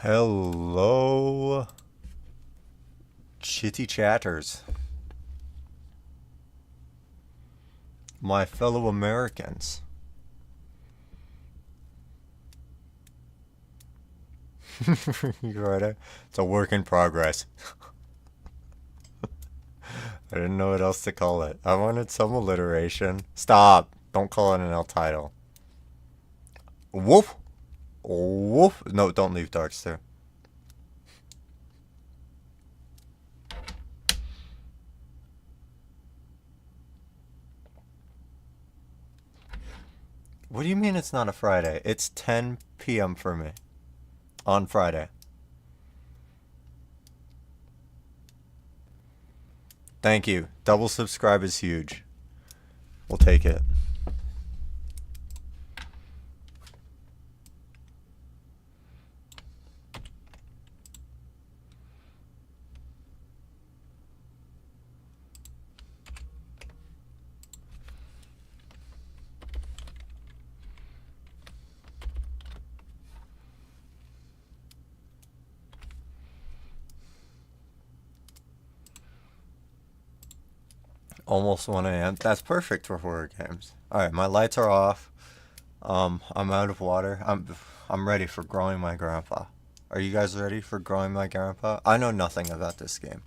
Hello, chitty chatters, my fellow Americans. You're right. It's a work in progress. I didn't know what else to call it. I wanted some alliteration. Stop! Don't call it an L title. Woof! Woof! No, don't leave Darkster. What do you mean it's not a Friday? It's 10 p.m. for me. On Friday. Thank you. Double subscribe is huge. We'll take it. Almost 1 a.m. That's perfect for horror games. Alright, my lights are off. I'm out of water. I'm ready for growing my grandpa. Are you guys ready for growing my grandpa? I know nothing about this game.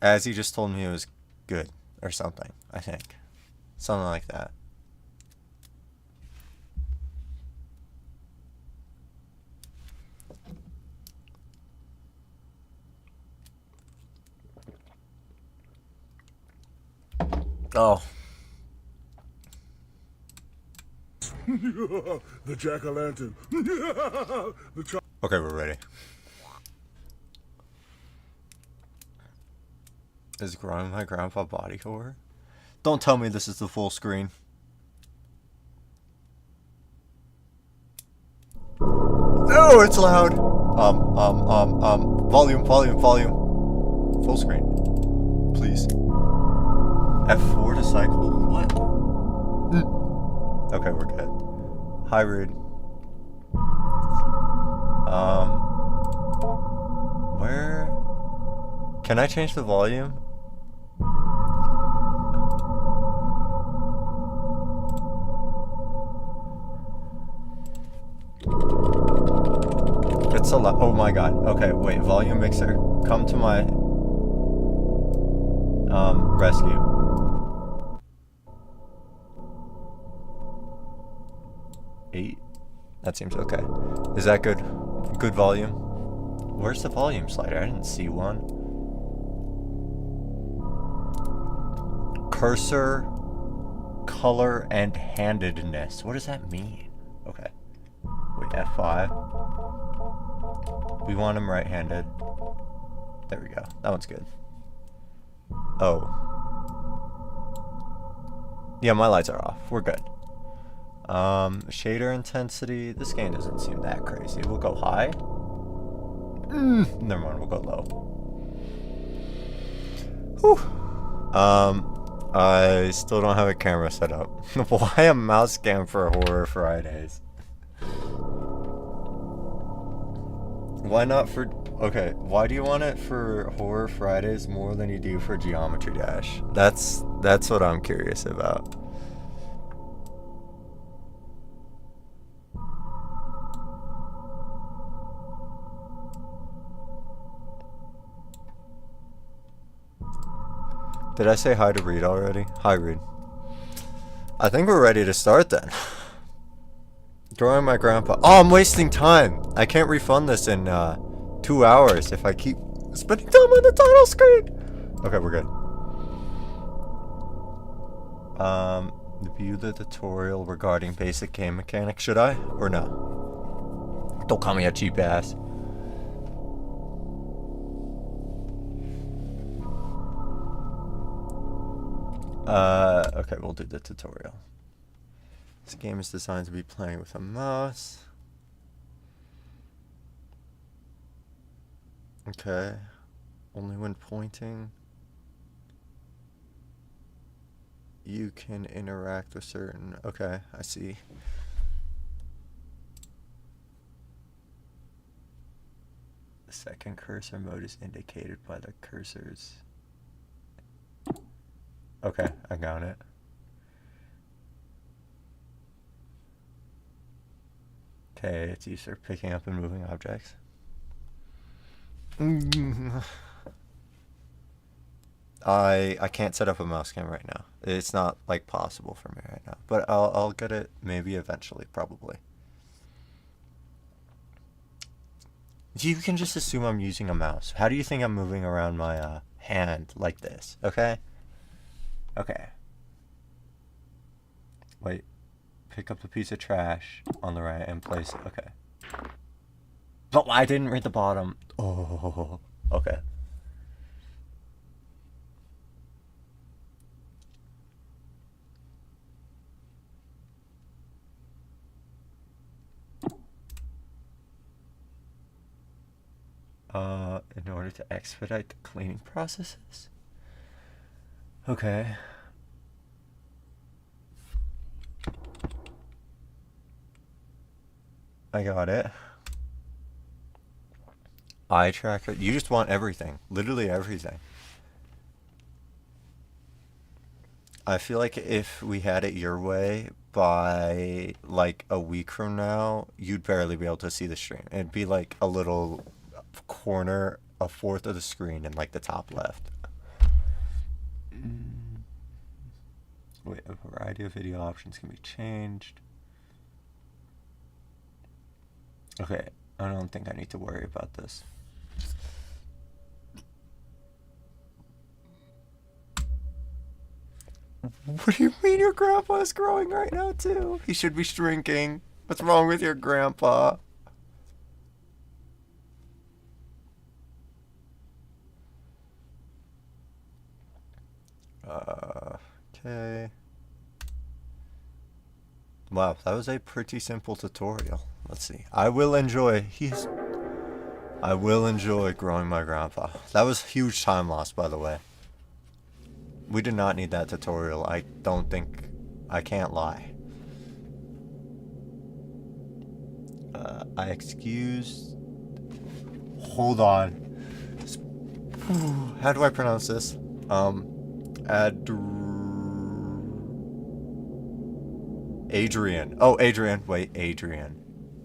As he just told me it was good or something, I think. Something like that. Oh. The jack-o'-lantern. Okay, we're ready. Is growing my grandpa body horror? Don't tell me this is the full screen. No, it's loud. Volume. Full screen. Please. F4 to cycle? What? Okay, we're good. Hi, Rude. Where? Can I change the volume? It's a lot. Oh my god. Okay, wait. Volume mixer. Come to my rescue. Eight. That seems okay. Is that good? Good volume? Where's the volume slider? I didn't see one. Cursor, color, and handedness. What does that mean? Okay. Wait, F5. We want him right-handed. There we go. That one's good. Oh. Yeah, my lights are off. We're good. Shader intensity. This game doesn't seem that crazy. We'll go high. Never mind, we'll go low. Whew. I still don't have a camera set up. Why a mouse cam for Horror Fridays? Why not for... Okay, why do you want it for Horror Fridays more than you do for Geometry Dash? That's what I'm curious about. Did I say hi to Reed already? Hi, Reed. I think we're ready to start then. Drawing my grandpa. Oh, I'm wasting time. I can't refund this in 2 hours if I keep spending time on the title screen. Okay, we're good. View the tutorial regarding basic game mechanics. Should I or no? Don't call me a cheap ass. Okay, we'll do the tutorial. This game is designed to be playing with a mouse. Okay. Only when pointing. You can interact with certain... Okay, I see. The second cursor mode is indicated by the cursors. Okay, I got it. Okay, it's used for picking up and moving objects. I can't set up a mouse cam right now. It's not like possible for me right now, but I'll get it maybe eventually, probably. You can just assume I'm using a mouse. How do you think I'm moving around my hand like this? Okay. Okay. Wait. Pick up the piece of trash on the right and place it. Okay. But I didn't read the bottom. Oh. Okay. In order to expedite the cleaning processes? Okay. I got it. Eye tracker. You just want everything. Literally everything. I feel like if we had it your way, by like a week from now, you'd barely be able to see the stream. It'd be like a little corner, a fourth of the screen in like the top left. Wait, a variety of video options can be changed. Okay, I don't think I need to worry about this. What do you mean your grandpa is growing right now too? He should be shrinking. What's wrong with your grandpa? Okay. Wow, that was a pretty simple tutorial. Let's see. I will enjoy growing my grandpa. That was huge time loss, by the way. We did not need that tutorial. I don't think... I can't lie. I excused... Hold on. How do I pronounce this? Adrian. Oh, Adrian. Wait, Adrian.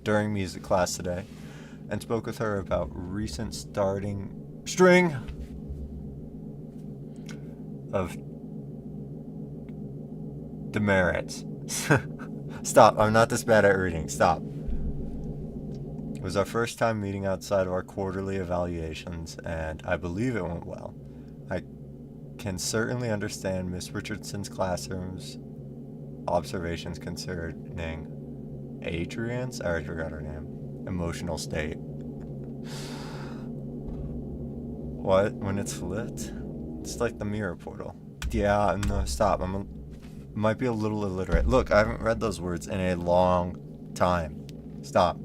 During music class today. And spoke with her about recent string of demerits. Stop. I'm not this bad at reading. Stop. It was our first time meeting outside of our quarterly evaluations, and I believe it went well. I can certainly understand Miss Richardson's classroom's observations concerning Adrian's, I already forgot her name, emotional state. What? When it's flipped? It's like the mirror portal. Yeah, no, stop. Might be a little illiterate. Look, I haven't read those words in a long time. Stop.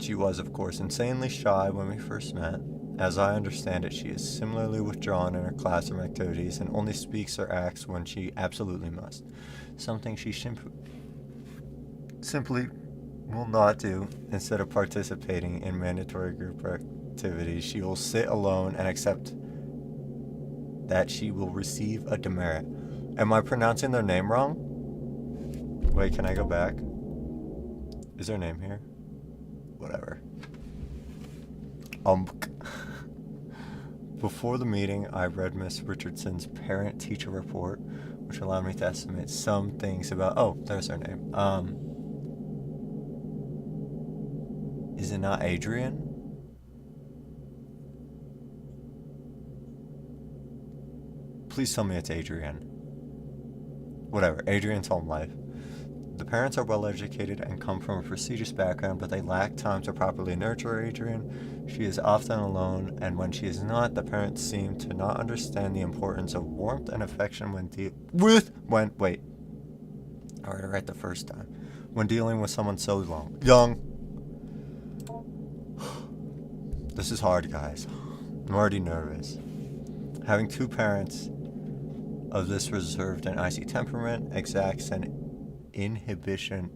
She was, of course, insanely shy when we first met. As I understand it, she is similarly withdrawn in her classroom activities and only speaks or acts when she absolutely must. Something she simply will not do. Instead of participating in mandatory group activities, she will sit alone and accept that she will receive a demerit. Am I pronouncing their name wrong? Wait, can I go back? Is their name here? Whatever. Before the meeting, I read Miss Richardson's parent-teacher report, which allowed me to estimate some things about... Oh, there's her name. Is it not Adrian? Please tell me it's Adrian. Whatever, Adrian's home life. The parents are well educated and come from a prestigious background, but they lack time to properly nurture Adrian. She is often alone, and when she is not, the parents seem to not understand the importance of warmth and affection when wait. I read it right the first time. When dealing with someone so young. This is hard, guys. I'm already nervous. Having two parents of this reserved and icy temperament exacts an inhibition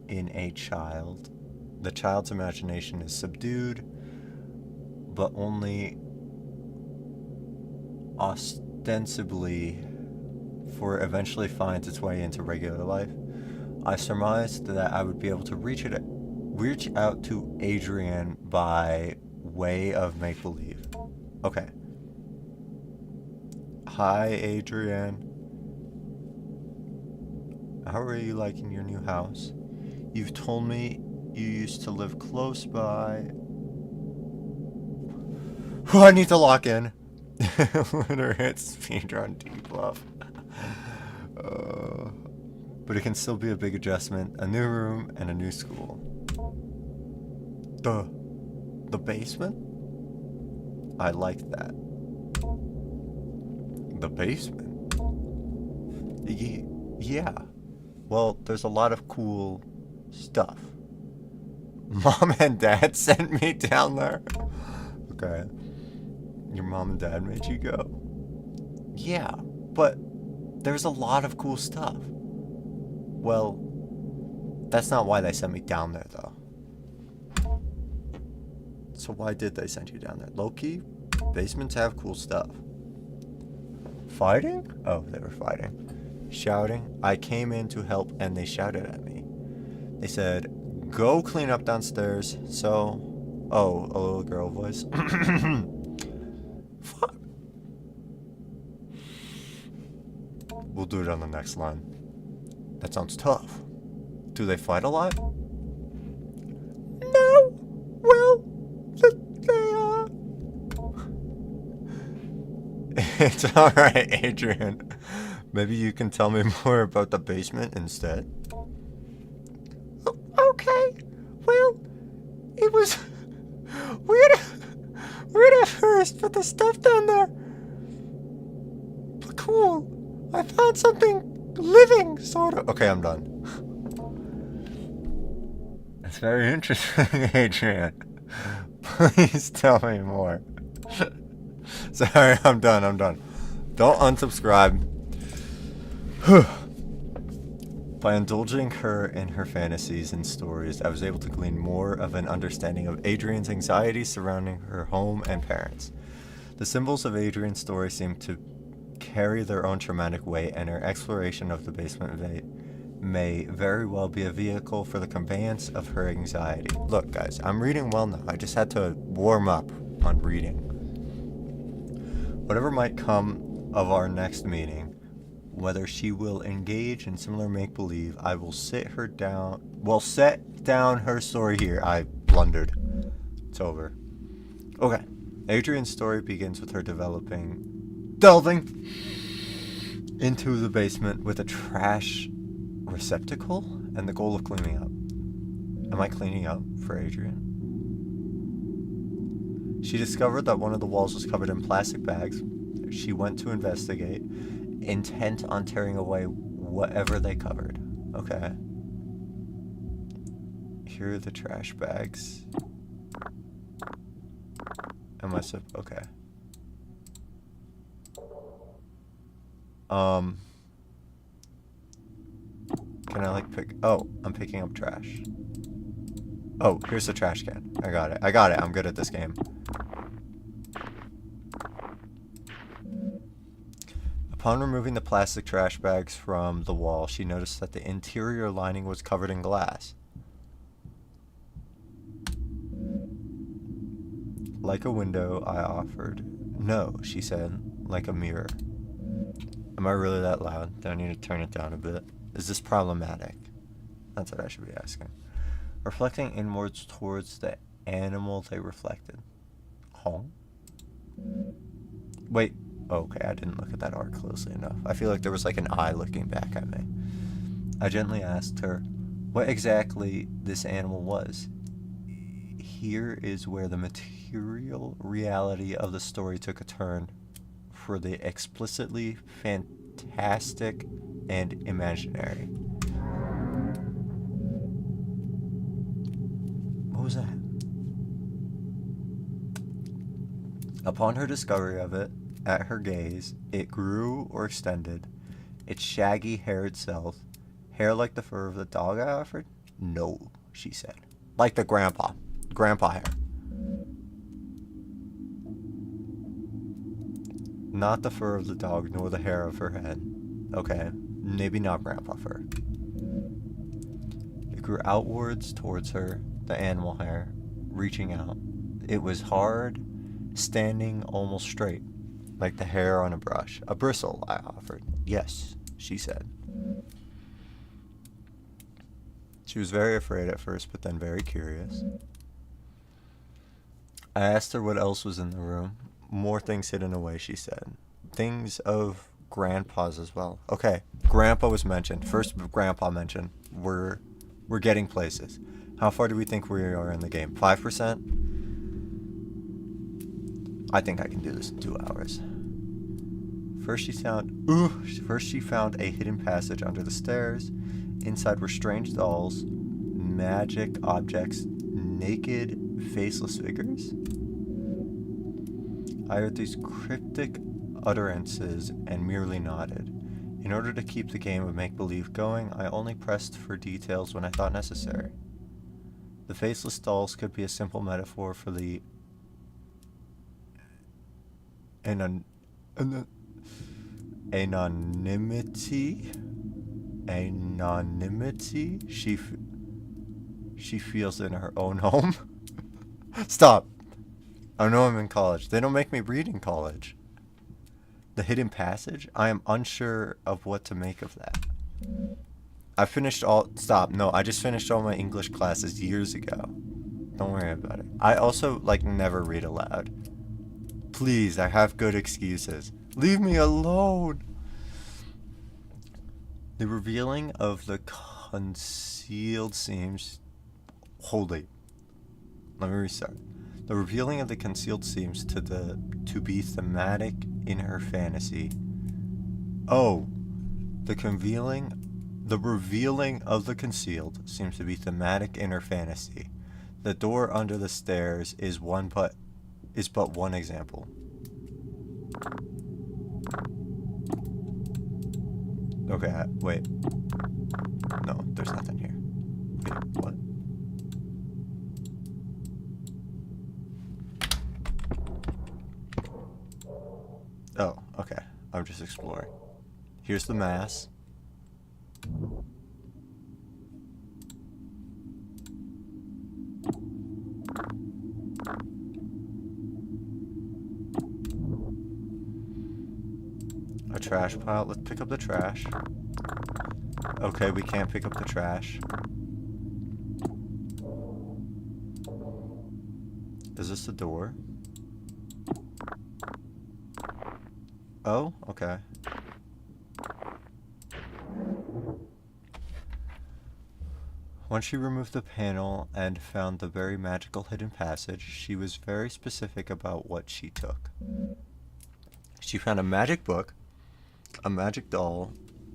in a child The child's imagination is subdued, but only ostensibly, for it eventually finds its way into regular life. I surmised that I would be able to reach out to Adrian by way of make-believe. Okay. Hi, Adrian. How are you liking your new house? You've told me you used to live close by. I need to lock in. Winter hit speedrun debuff. But it can still be a big adjustment. A new room and a new school. The basement? I like that. The basement? Yeah. Well, there's a lot of cool stuff. Mom and Dad sent me down there. Okay. Your mom and dad made you go? Yeah, but there's a lot of cool stuff. Well, that's not why they sent me down there, though. So why did they send you down there? Low-key, basements have cool stuff. Fighting? Oh, they were fighting. Shouting. I came in to help and they shouted at me. They said, go clean up downstairs. So, oh, a little girl voice. Fuck. We'll do it on the next line. That sounds tough. Do they fight a lot? No. Well, It's alright, Adrian. Maybe you can tell me more about the basement instead. Okay. Well, it was weird at first, but the stuff down there. But cool. I found something living, sort of. Okay, I'm done. That's very interesting, Adrian. Please tell me more. Sorry, I'm done. Don't unsubscribe. By indulging her in her fantasies and stories, I was able to glean more of an understanding of Adrian's anxiety surrounding her home and parents. The symbols of Adrian's story seem to carry their own traumatic weight, and her exploration of the basement may very well be a vehicle for the conveyance of her anxiety. Look, guys, I'm reading well now. I just had to warm up on reading. Whatever might come of our next meeting, whether she will engage in similar make-believe, I will set down her story here. I blundered. It's over. Okay. Adrian's story begins with her delving into the basement with a trash receptacle and the goal of cleaning up. Am I cleaning up for Adrian? She discovered that one of the walls was covered in plastic bags. She went to investigate, intent on tearing away whatever they covered. Okay. Here are the trash bags. Okay. Can I pick? Oh, I'm picking up trash. Oh, here's the trash can. I got it. I'm good at this game. Upon removing the plastic trash bags from the wall, she noticed that the interior lining was covered in glass. Like a window, I offered. No, she said, like a mirror. Am I really that loud? Do I need to turn it down a bit? Is this problematic? That's what I should be asking. Reflecting inwards towards the animal they reflected. Huh? Wait. Okay, I didn't look at that art closely enough. I feel like there was an eye looking back at me. I gently asked her what exactly this animal was. Here is where the material reality of the story took a turn for the explicitly fantastic and imaginary. What was that? Upon her discovery of it, at her gaze, it grew or extended. Its shaggy hair itself. Hair like the fur of the dog I offered? No, she said. Like the grandpa hair. Not the fur of the dog, nor the hair of her head. Okay, maybe not grandpa fur. It grew outwards towards her, the animal hair, reaching out. It was hard, standing almost straight, like the hair on a brush. A bristle, I offered. Yes, she said. She was very afraid at first, but then very curious. I asked her what else was in the room. More things hidden away, she said. Things of grandpa's as well. Okay, grandpa was mentioned. First grandpa mentioned. We're getting places. How far do we think we are in the game? 5%? I think I can do this in 2 hours. First she found a hidden passage under the stairs. Inside were strange dolls, magic objects, naked, faceless figures. I heard these cryptic utterances and merely nodded. In order to keep the game of make-believe going, I only pressed for details when I thought necessary. The faceless dolls could be a simple metaphor for the anonymity she feels in her own home. Stop. I know I'm in college. They don't make me read in college. The hidden passage? I am unsure of what to make of that. I finished all... Stop. No, I just finished all my English classes years ago. Don't worry about it. I also, like, never read aloud. Please, I have good excuses. Leave me alone! The revealing of the concealed seems... Holy. Let me restart. The revealing of the concealed seems to be thematic in her fantasy. Oh, the revealing of the concealed seems to be thematic in her fantasy. The door under the stairs is but one example. Okay, wait. No, there's nothing here. Wait, what? Oh, okay. I'm just exploring. Here's the mass. A trash pile. Let's pick up the trash. Okay, we can't pick up the trash. Is this the door? Oh, okay. Once she removed the panel and found the very magical hidden passage, she was very specific about what she took. She found a magic book, a magic doll,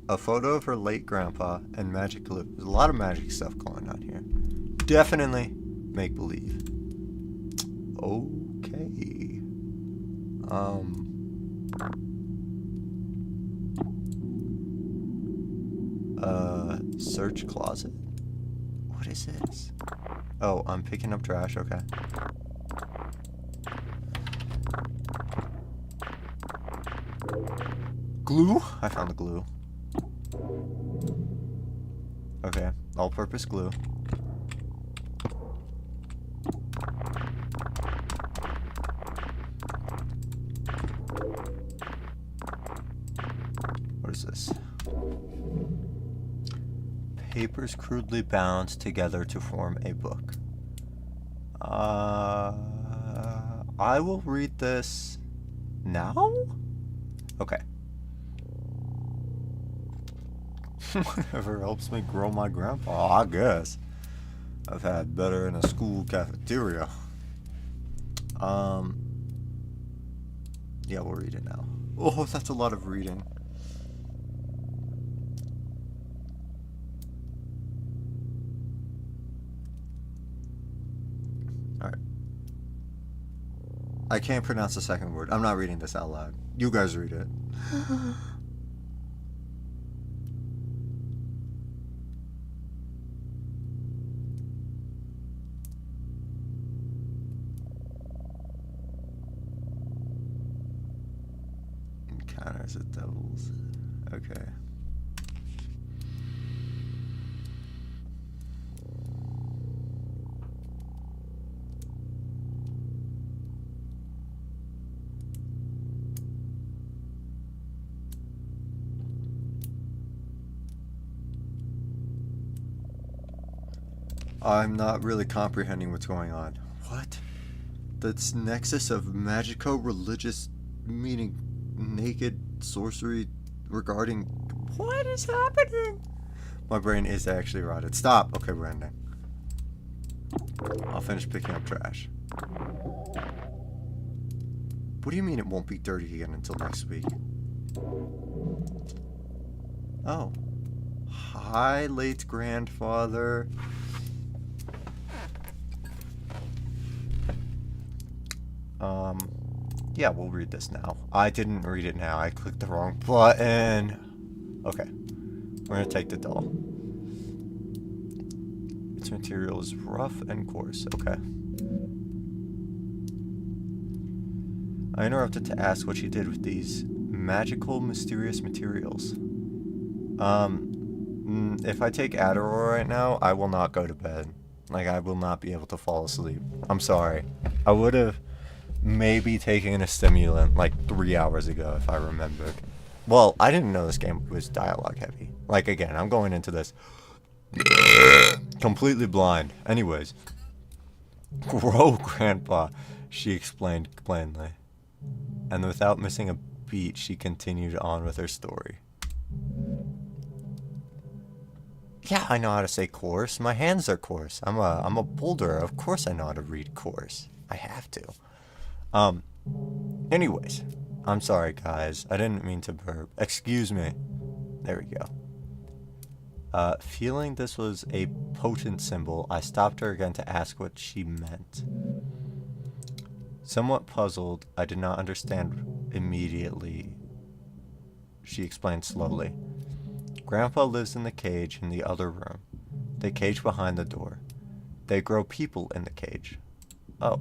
a photo of her late grandpa, and magic glue. There's a lot of magic stuff going on here. Definitely make believe. Okay. Search closet? What is this? Oh, I'm picking up trash, okay. Glue? I found the glue. Okay, all-purpose glue. What is this? Papers crudely bound together to form a book. I will read this now? Okay. Whatever helps me grow my grandpa, I guess. I've had better in a school cafeteria. Yeah, we'll read it now. Oh, that's a lot of reading. Alright. I can't pronounce the second word. I'm not reading this out loud. You guys read it. encounters with devils. Okay. I'm not really comprehending what's going on. What? That's nexus of magico-religious, meaning naked sorcery regarding... What is happening? My brain is actually rotted. Stop! Okay, we're ending. I'll finish picking up trash. What do you mean it won't be dirty again until next week? Oh. Hi, late grandfather. Yeah, we'll read this now. I didn't read it now. I clicked the wrong button. Okay. We're gonna take the doll. Its material is rough and coarse. Okay. I interrupted to ask what she did with these magical, mysterious materials. If I take Adderall right now, I will not go to bed. Like, I will not be able to fall asleep. I'm sorry. I would have maybe taken a stimulant like 3 hours ago if I remembered. Well, I didn't know this game was dialogue heavy. Like, again, I'm going into this completely blind. Anyways. Grow, Grandpa, she explained plainly. And without missing a beat, she continued on with her story. Yeah, I know how to say coarse. My hands are coarse. I'm a boulder. Of course I know how to read coarse. I have to. Anyways. I'm sorry, guys. I didn't mean to burp. Excuse me. There we go. Feeling this was a potent symbol, I stopped her again to ask what she meant. Somewhat puzzled, I did not understand immediately. She explained slowly. Grandpa lives in the cage in the other room. The cage behind the door. They grow people in the cage. Oh.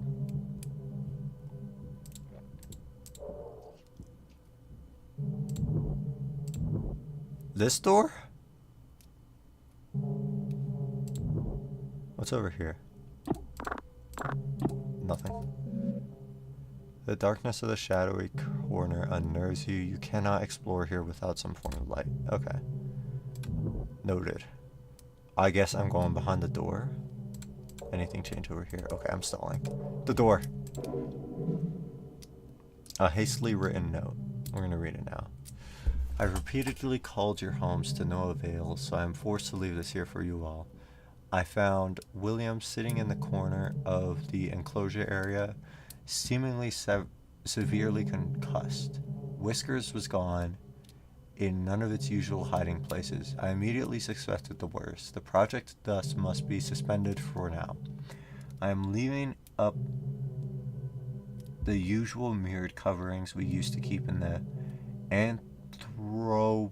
This door? What's over here? Nothing. The darkness of the shadowy corner unnerves you. You cannot explore here without some form of light. Okay. Noted. I guess I'm going behind the door. Anything change over here? Okay, I'm stalling. The door. A hastily written note. We're going to read it now. I repeatedly called your homes to no avail, so I am forced to leave this here for you all. I found William sitting in the corner of the enclosure area, seemingly severely concussed. Whiskers was gone, in none of its usual hiding places. I immediately suspected the worst. The project thus must be suspended for now. I am leaving up the usual mirrored coverings we used to keep in the anthropoidic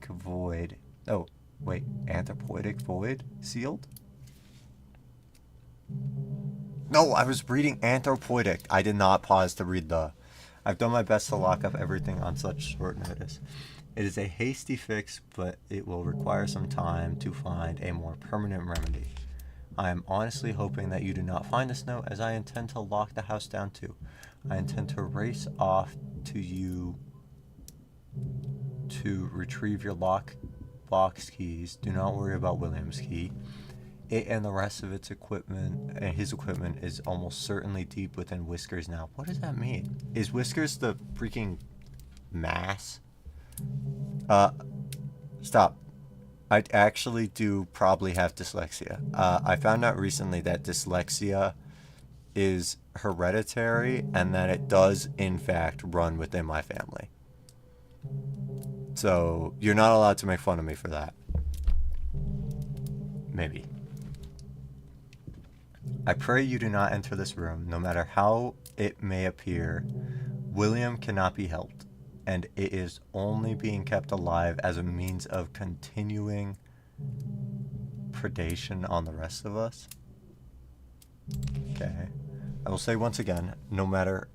void. Oh, wait, anthropoidic void sealed? No, I was reading anthropoidic. I did not pause to read the... I've done my best to lock up everything on such short notice. It is a hasty fix, but it will require some time to find a more permanent remedy. I am honestly hoping that you do not find this note, as I intend to lock the house down too. I intend to race off to you to retrieve your lockbox keys. Do not worry about William's key. It and the rest of its equipment, and his equipment, is almost certainly deep within Whiskers now. What does that mean? Is Whiskers the freaking mass? Stop. I actually do probably have dyslexia. I found out recently that dyslexia is hereditary and that it does, in fact, run within my family. So, you're not allowed to make fun of me for that. Maybe. I pray you do not enter this room, no matter how it may appear. William cannot be helped, and it is only being kept alive as a means of continuing predation on the rest of us. Okay. I will say once again, no matter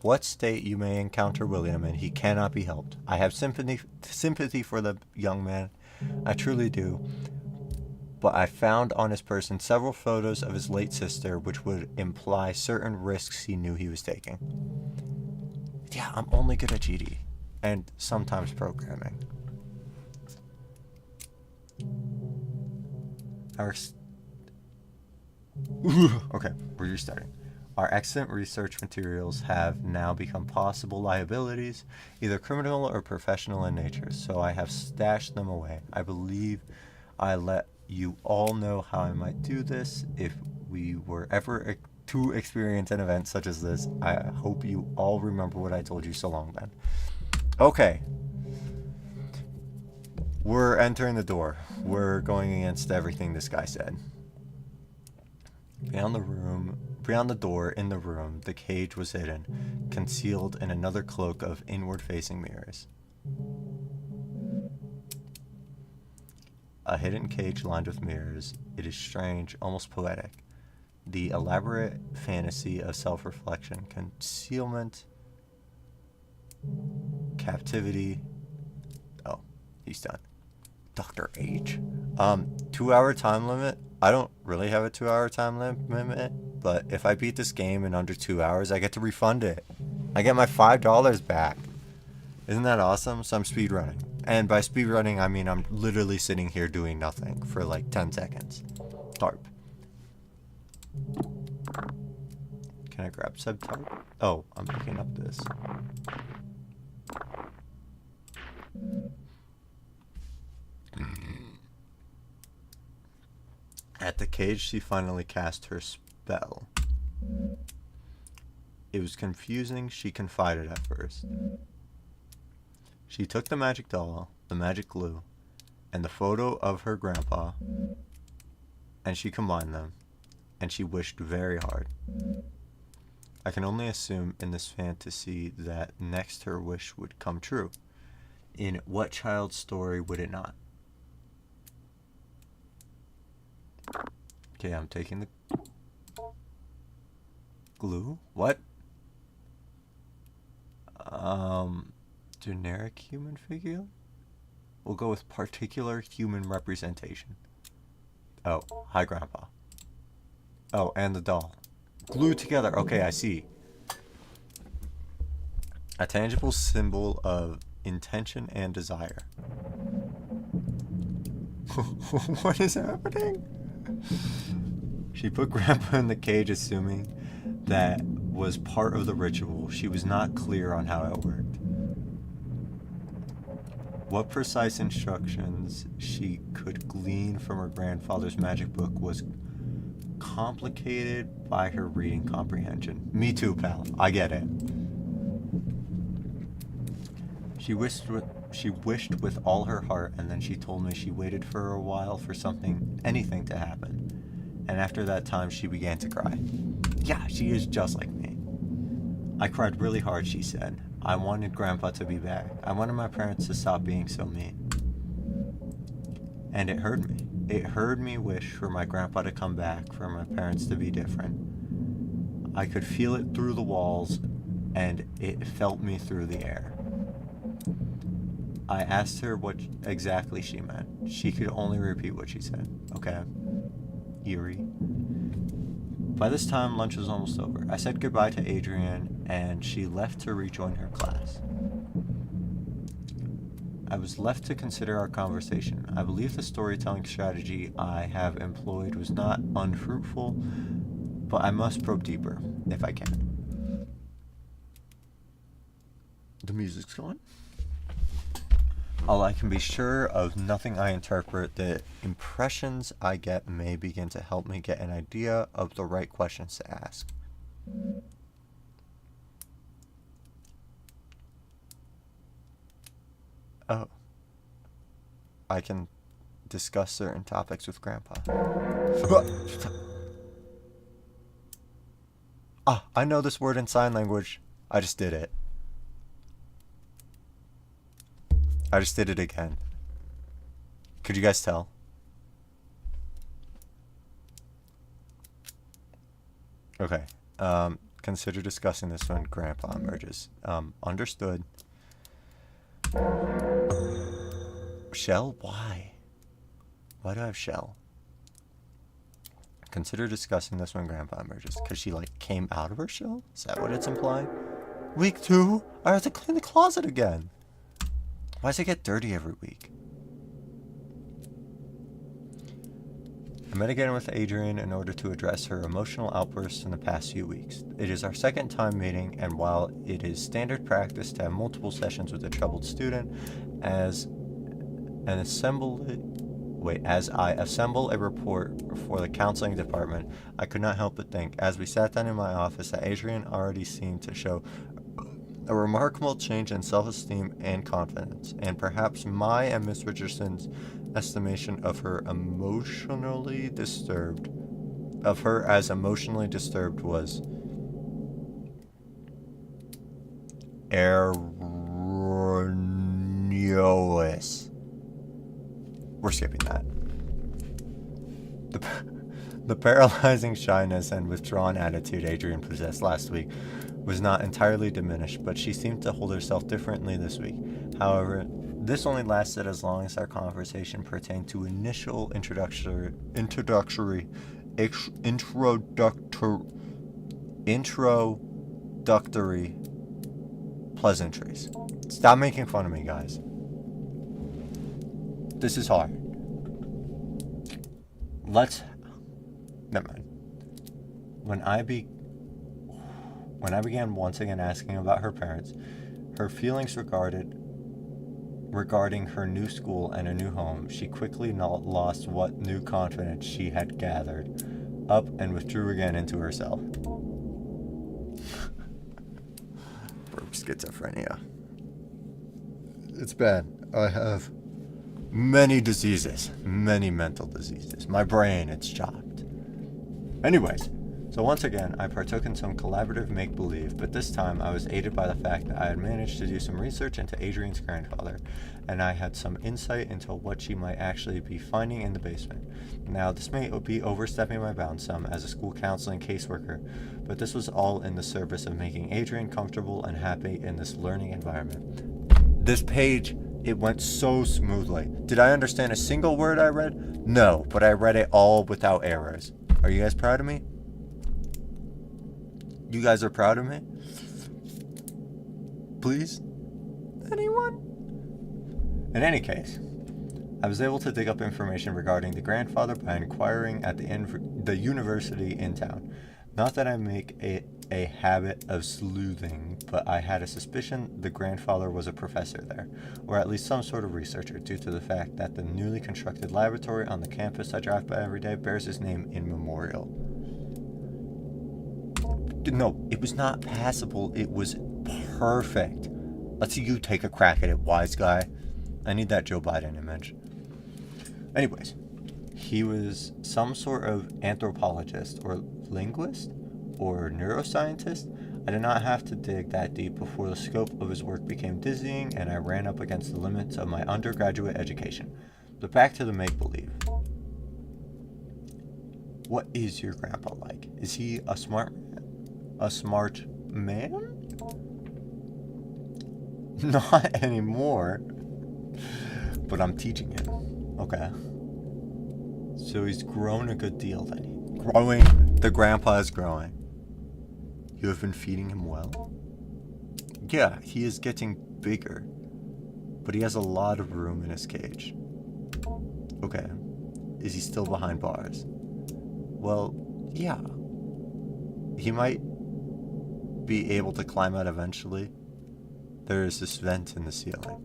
what state you may encounter William in, he cannot be helped. I have sympathy for the young man. I truly do. But I found on his person several photos of his late sister, which would imply certain risks he knew he was taking. Yeah, I'm only good at GD. And sometimes programming. Okay, we're restarting. Our excellent research materials have now become possible liabilities, either criminal or professional in nature, so I have stashed them away. I believe I let you all know how I might do this if we were ever to experience an event such as this. I hope you all remember what I told you so long then. Okay. We're entering the door. We're going against everything this guy said. Beyond the door in the room, the cage was hidden, concealed in another cloak of inward-facing mirrors. A hidden cage lined with mirrors. It is strange, almost poetic. The elaborate fantasy of self-reflection, concealment, captivity. Oh, he's done. Dr. H. 2-hour time limit. I don't really have a 2-hour time limit, but if I beat this game in under 2 hours, I get to refund it. I get my $5 back. Isn't that awesome? So I'm speedrunning. And by speedrunning, I mean I'm literally sitting here doing nothing for like 10 seconds. Tarp. Can I grab said tarp? Oh, I'm picking up this. At the cage, she finally cast her spell. It was confusing, she confided at first. She took the magic doll, the magic glue, and the photo of her grandpa, and she combined them, and she wished very hard. I can only assume in this fantasy that next her wish would come true. In what child's story would it not? Okay, I'm taking the glue. What? Generic human figure? We'll go with particular human representation. Oh, hi grandpa. Oh, and the doll. Glued together. Okay, I see. A tangible symbol of intention and desire. What is happening? She put grandpa in the cage assuming that was part of the ritual. She was not clear on how it worked. What precise instructions she could glean from her grandfather's magic book was complicated by her reading comprehension. Me too, pal. I get it. She wished with all her heart, and then she told me she waited for a while for anything to happen. And after that time, she began to cry. Yeah, she is just like me. I cried really hard, she said. I wanted Grandpa to be back. I wanted my parents to stop being so mean. And it hurt me. It hurt me wish for my grandpa to come back, for my parents to be different. I could feel it through the walls, and it felt me through the air. I asked her what exactly she meant. She could only repeat what she said. Okay. Eerie. By this time, lunch was almost over. I said goodbye to Adrienne, and she left to rejoin her class. I was left to consider our conversation. I believe the storytelling strategy I have employed was not unfruitful, but I must probe deeper, if I can. The music's gone. Although I can be sure of nothing I interpret, the impressions I get may begin to help me get an idea of the right questions to ask. Oh. I can discuss certain topics with Grandpa. Ah, I know this word in sign language. I just did it. I just did it again. Could you guys tell? Okay. Consider discussing this when Grandpa emerges. Understood. Shell? Why? Why do I have shell? Consider discussing this when Grandpa emerges. Because she, like, came out of her shell? Is that what it's implying? Week 2? I have to clean the closet again. Why does it get dirty every week? I met again with Adrian in order to address her emotional outbursts in the past few weeks. It is our second time meeting, and while it is standard practice to have multiple sessions with a troubled student, as I assemble a report for the counseling department, I could not help but think, as we sat down in my office, that Adrian already seemed to show a remarkable change in self-esteem and confidence, and perhaps my and Miss Richardson's estimation of her as emotionally disturbed was erroneous. We're skipping that. The paralyzing shyness and withdrawn attitude Adrian possessed last week was not entirely diminished, but she seemed to hold herself differently this week. However, this only lasted as long as our conversation pertained to initial introductory pleasantries. Stop making fun of me, guys. This is hard. Never mind. When I began once again asking about her parents, her feelings regarding her new school and her new home, she quickly lost what new confidence she had gathered up and withdrew again into herself. Schizophrenia. It's bad. I have many diseases, many mental diseases. My brain, it's chopped. Anyways, so once again, I partook in some collaborative make-believe, but this time I was aided by the fact that I had managed to do some research into Adrian's grandfather, and I had some insight into what she might actually be finding in the basement. Now, this may be overstepping my bounds some as a school counseling caseworker, but this was all in the service of making Adrian comfortable and happy in this learning environment. This page, it went so smoothly. Did I understand a single word I read? No, but I read it all without errors. Are you guys proud of me? You guys are proud of me? Please? Anyone? In any case, I was able to dig up information regarding the grandfather by inquiring at the university in town. Not that I make a habit of sleuthing, but I had a suspicion the grandfather was a professor there, or at least some sort of researcher, due to the fact that the newly constructed laboratory on the campus I drive by every day bears his name in memorial. No, it was not passable, it was perfect. Let's see you take a crack at it, wise guy. I need that Joe Biden image. Anyways, he was some sort of anthropologist or linguist or neuroscientist. I did not have to dig that deep before the scope of his work became dizzying and I ran up against the limits of my undergraduate education. But back to the make-believe. What is your grandpa like? Is he a smart man? Not anymore. But I'm teaching him. Okay. So he's grown a good deal then. The grandpa is growing. You have been feeding him well? Yeah, he is getting bigger. But he has a lot of room in his cage. Okay. Is he still behind bars? Well, yeah. He might be able to climb out eventually. There is this vent in the ceiling.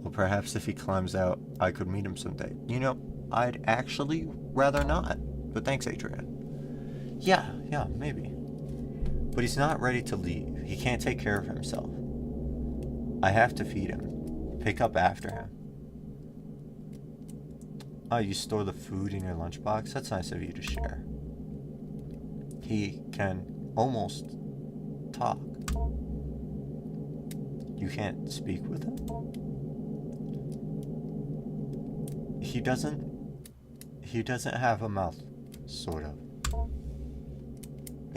Well, perhaps if he climbs out, I could meet him someday. You know, I'd actually rather not. But thanks, Adrian. Yeah, maybe. But he's not ready to leave. He can't take care of himself. I have to feed him. Pick up after him. Oh, you store the food in your lunchbox? That's nice of you to share. He can almost talk. You can't speak with him? He doesn't have a mouth, sort of.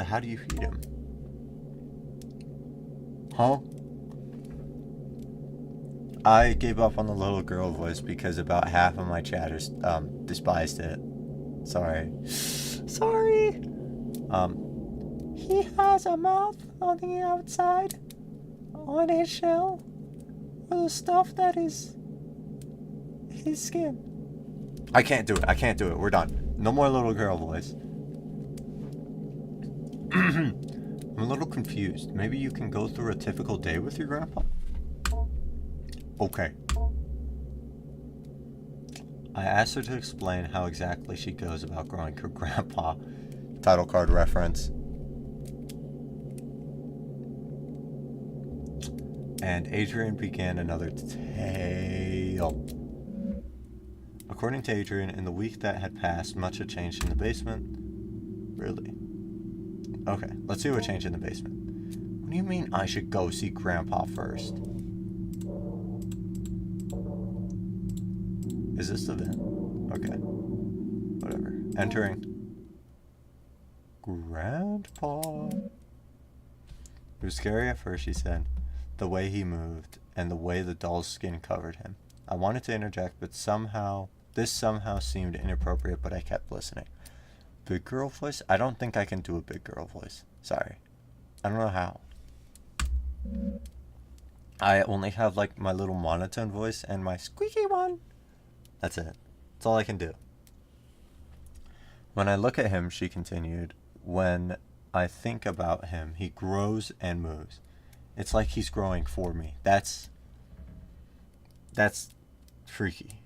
How do you feed him? Huh? I gave up on the little girl voice because about half of my chatters despised it. Sorry. Sorry. He has a mouth on the outside, on his shell, with the stuff that is his skin. I can't do it. I can't do it. We're done. No more little girl voice. I'm a little confused. Maybe you can go through a typical day with your grandpa? Okay. I asked her to explain how exactly she goes about growing her grandpa. Title card reference. And Adrian began another tale. According to Adrian, in the week that had passed, much had changed in the basement. Really? Okay, let's see what changed in the basement. What do you mean I should go see Grandpa first? Is this the vent? Okay. Whatever. Entering. Grandpa. It was scary at first, she said. The way he moved, and the way the doll's skin covered him. I wanted to interject, but this somehow seemed inappropriate, but I kept listening. Big girl voice? I don't think I can do a big girl voice. Sorry. I don't know how. I only have like my little monotone voice and my squeaky one. That's it. That's all I can do. When I look at him, she continued, when I think about him, he grows and moves. It's like he's growing for me. That's freaky.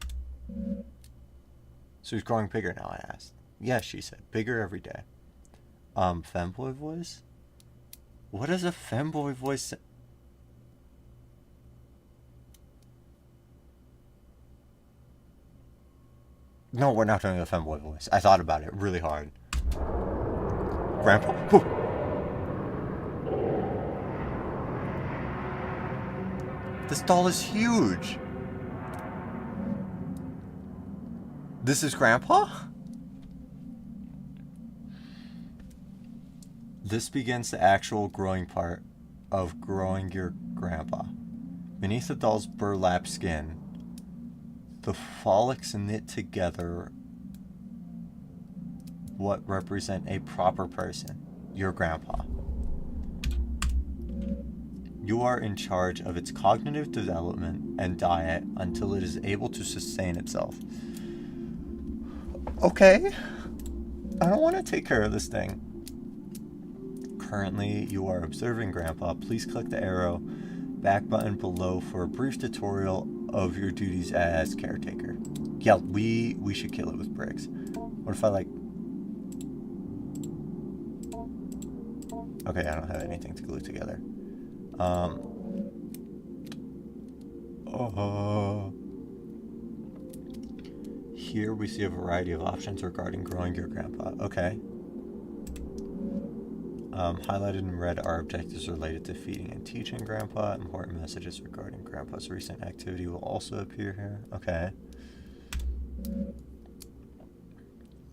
So he's growing bigger now, I asked. Yes, she said. Bigger every day. Femboy voice? What is a femboy voice? No, we're not doing a femboy voice. I thought about it really hard. Grandpa? Whew. This doll is huge. This is Grandpa? This begins the actual growing part of growing your grandpa. Beneath the doll's burlap skin, the follicles knit together what represent a proper person, your grandpa. You are in charge of its cognitive development and diet until it is able to sustain itself. Okay. I don't want to take care of this thing. Currently, you are observing Grandpa. Please click the arrow back button below for a brief tutorial of your duties as caretaker. Yeah, we should kill it with bricks. What if I like... Okay, I don't have anything to glue together. Here we see a variety of options regarding growing your grandpa. Okay. Highlighted in red are objectives related to feeding and teaching Grandpa. Important messages regarding Grandpa's recent activity will also appear here. Okay.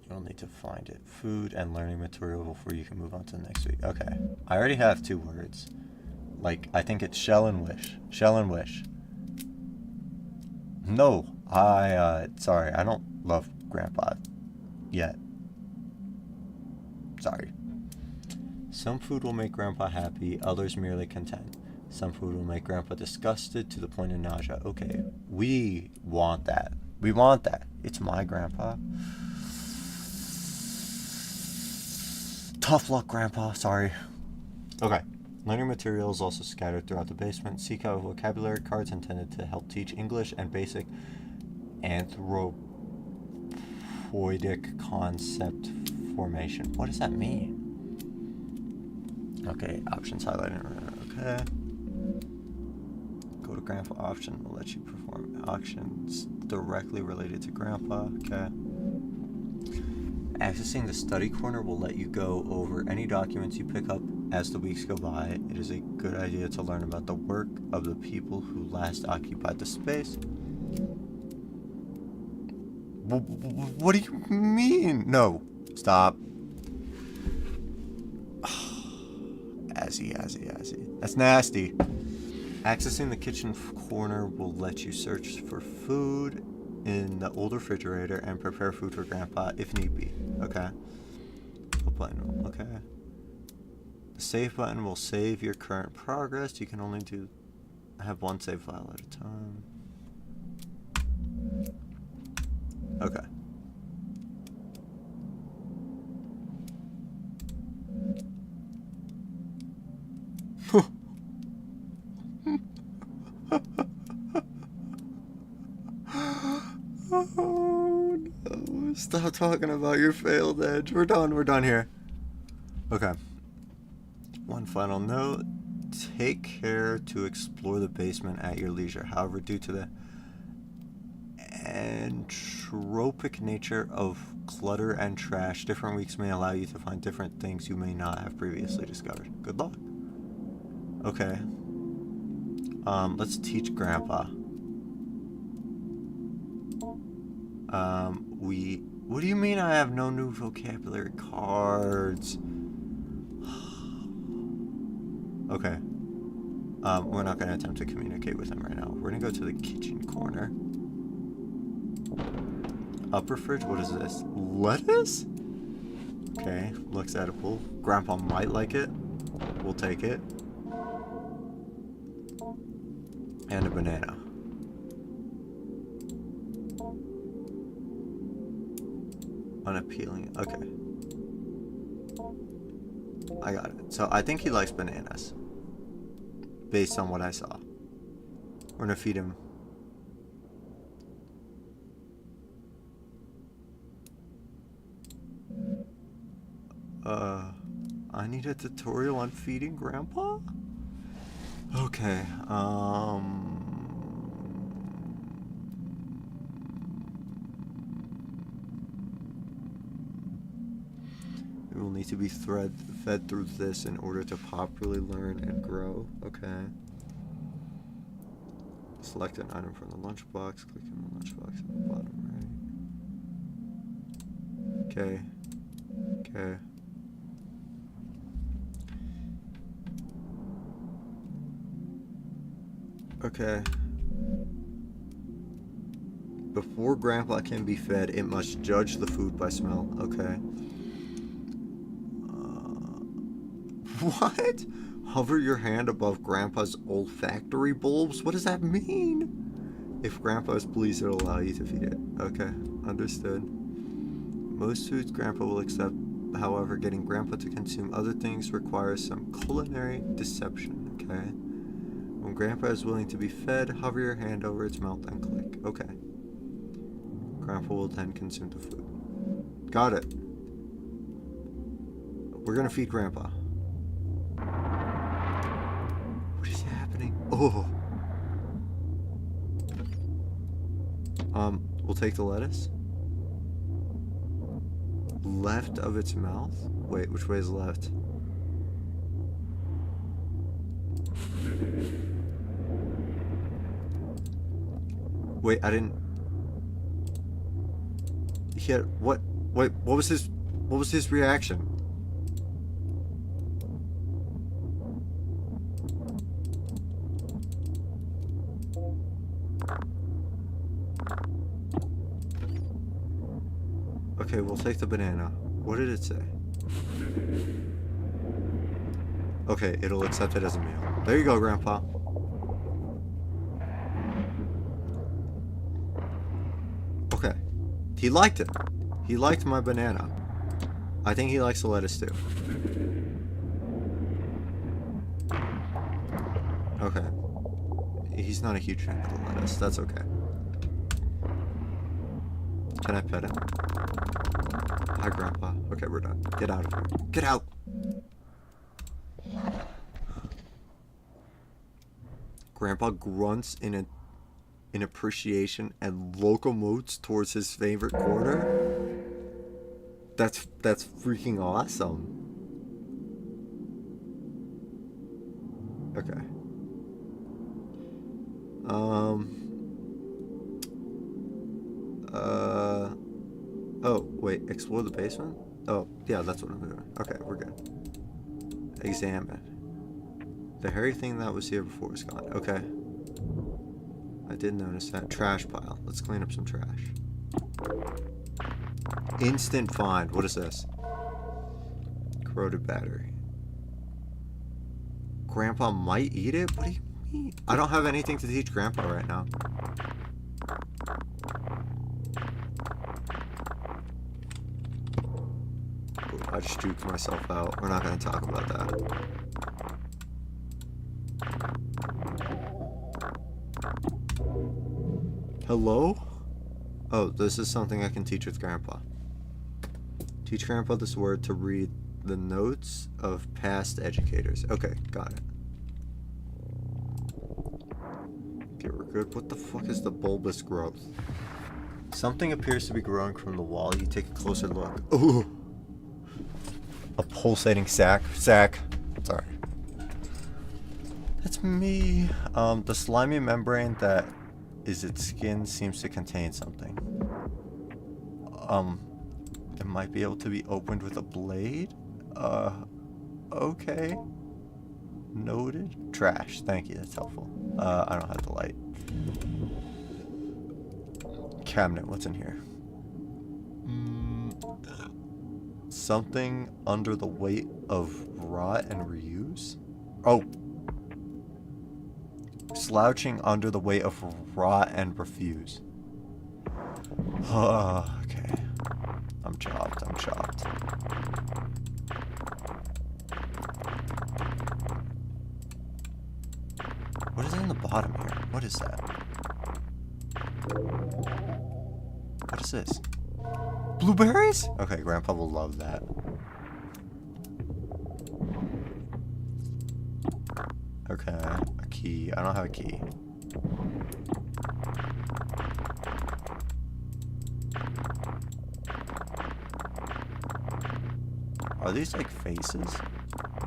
You'll need to find it. Food and learning material before you can move on to the next week. Okay. I already have 2 words. Like, I think it's shell and wish. Shell and wish. No. Sorry. I don't love Grandpa yet. Sorry. Some food will make Grandpa happy, others merely content. Some food will make Grandpa disgusted to the point of nausea. Okay, we want that. We want that. It's my Grandpa. Tough luck, Grandpa. Sorry. Okay. Learning materials also scattered throughout the basement. Seek out vocabulary cards intended to help teach English and basic anthropoidic concept formation. What does that mean? Okay, options highlighted. Okay. Go to Grandpa option will let you perform actions directly related to Grandpa. Okay. Accessing the study corner will let you go over any documents you pick up as the weeks go by. It is a good idea to learn about the work of the people who last occupied the space. What do you mean? No. Stop. Azzy. That's nasty. Accessing the kitchen corner will let you search for food in the old refrigerator and prepare food for Grandpa if need be. Okay. What button? Okay. The save button will save your current progress. You can only have one save file at a time. Okay. Oh no. Stop talking about your failed edge. We're done here. Okay. One final note. Take care to explore the basement at your leisure. However, due to the entropic nature of clutter and trash, different weeks may allow you to find different things you may not have previously discovered. Good luck. Okay. Let's teach Grandpa. What do you mean I have no new vocabulary cards? Okay. We're not going to attempt to communicate with him right now. We're going to go to the kitchen corner. Upper fridge, what is this? Lettuce? Okay, looks edible. Grandpa might like it. We'll take it. And a banana. Unappealing. Okay. I got it. So I think he likes bananas. Based on what I saw. We're gonna feed him. I need a tutorial on feeding Grandpa? Okay, we will need to be fed through this in order to properly learn and grow. Okay. Select an item from the lunchbox. Click on the lunchbox at the bottom right. Okay. Okay. Okay. Before Grandpa can be fed, it must judge the food by smell. Okay. What? Hover your hand above Grandpa's olfactory bulbs? What does that mean? If Grandpa is pleased, it'll allow you to feed it. Okay, understood. Most foods Grandpa will accept. However, getting Grandpa to consume other things requires some culinary deception. Okay. When Grandpa is willing to be fed, hover your hand over its mouth and click. Okay. Grandpa will then consume the food. Got it. We're gonna feed Grandpa. What is happening? Oh. We'll take the lettuce. Left of its mouth? Wait, which way is left? Wait, I didn't... He had... What? Wait, what was his reaction? Okay, we'll take the banana. What did it say? Okay, it'll accept it as a meal. There you go, Grandpa. Okay. He liked it. He liked my banana. I think he likes the lettuce too. Okay. He's not a huge fan of the lettuce. That's okay. Can I pet him? Hi, Grandpa. Okay, we're done. Get out of here. Get out! Grandpa grunts in appreciation and locomotes towards his favorite corner. That's freaking awesome. Okay. Oh, wait, explore the basement? Oh, yeah, that's what I'm doing. Okay, we're good. Examine. The hairy thing that was here before is gone. Okay. I did notice that. Trash pile. Let's clean up some trash. Instant find. What is this? Corroded battery. Grandpa might eat it? What do you mean? I don't have anything to teach Grandpa right now. Ooh, I just juked myself out. We're not going to talk about that. Hello? Oh, this is something I can teach with Grandpa. Teach Grandpa this word to read the notes of past educators. Okay, got it. Okay, we're good. What the fuck is the bulbous growth? Something appears to be growing from the wall. You take a closer look. Ooh! A pulsating sac. Sorry. That's me. The slimy membrane that is its skin seems to contain something. It might be able to be opened with a blade? Okay. Noted. Trash. Thank you, that's helpful. I don't have the light. Cabinet, what's in here? Something under the weight of rot and reuse? Oh! Slouching under the weight of rot and refuse. Okay. I'm chopped. What is in the bottom here? What is that? What is this? Blueberries? Okay, Grandpa will love that. Okay, a key. I don't have a key. Are these like faces?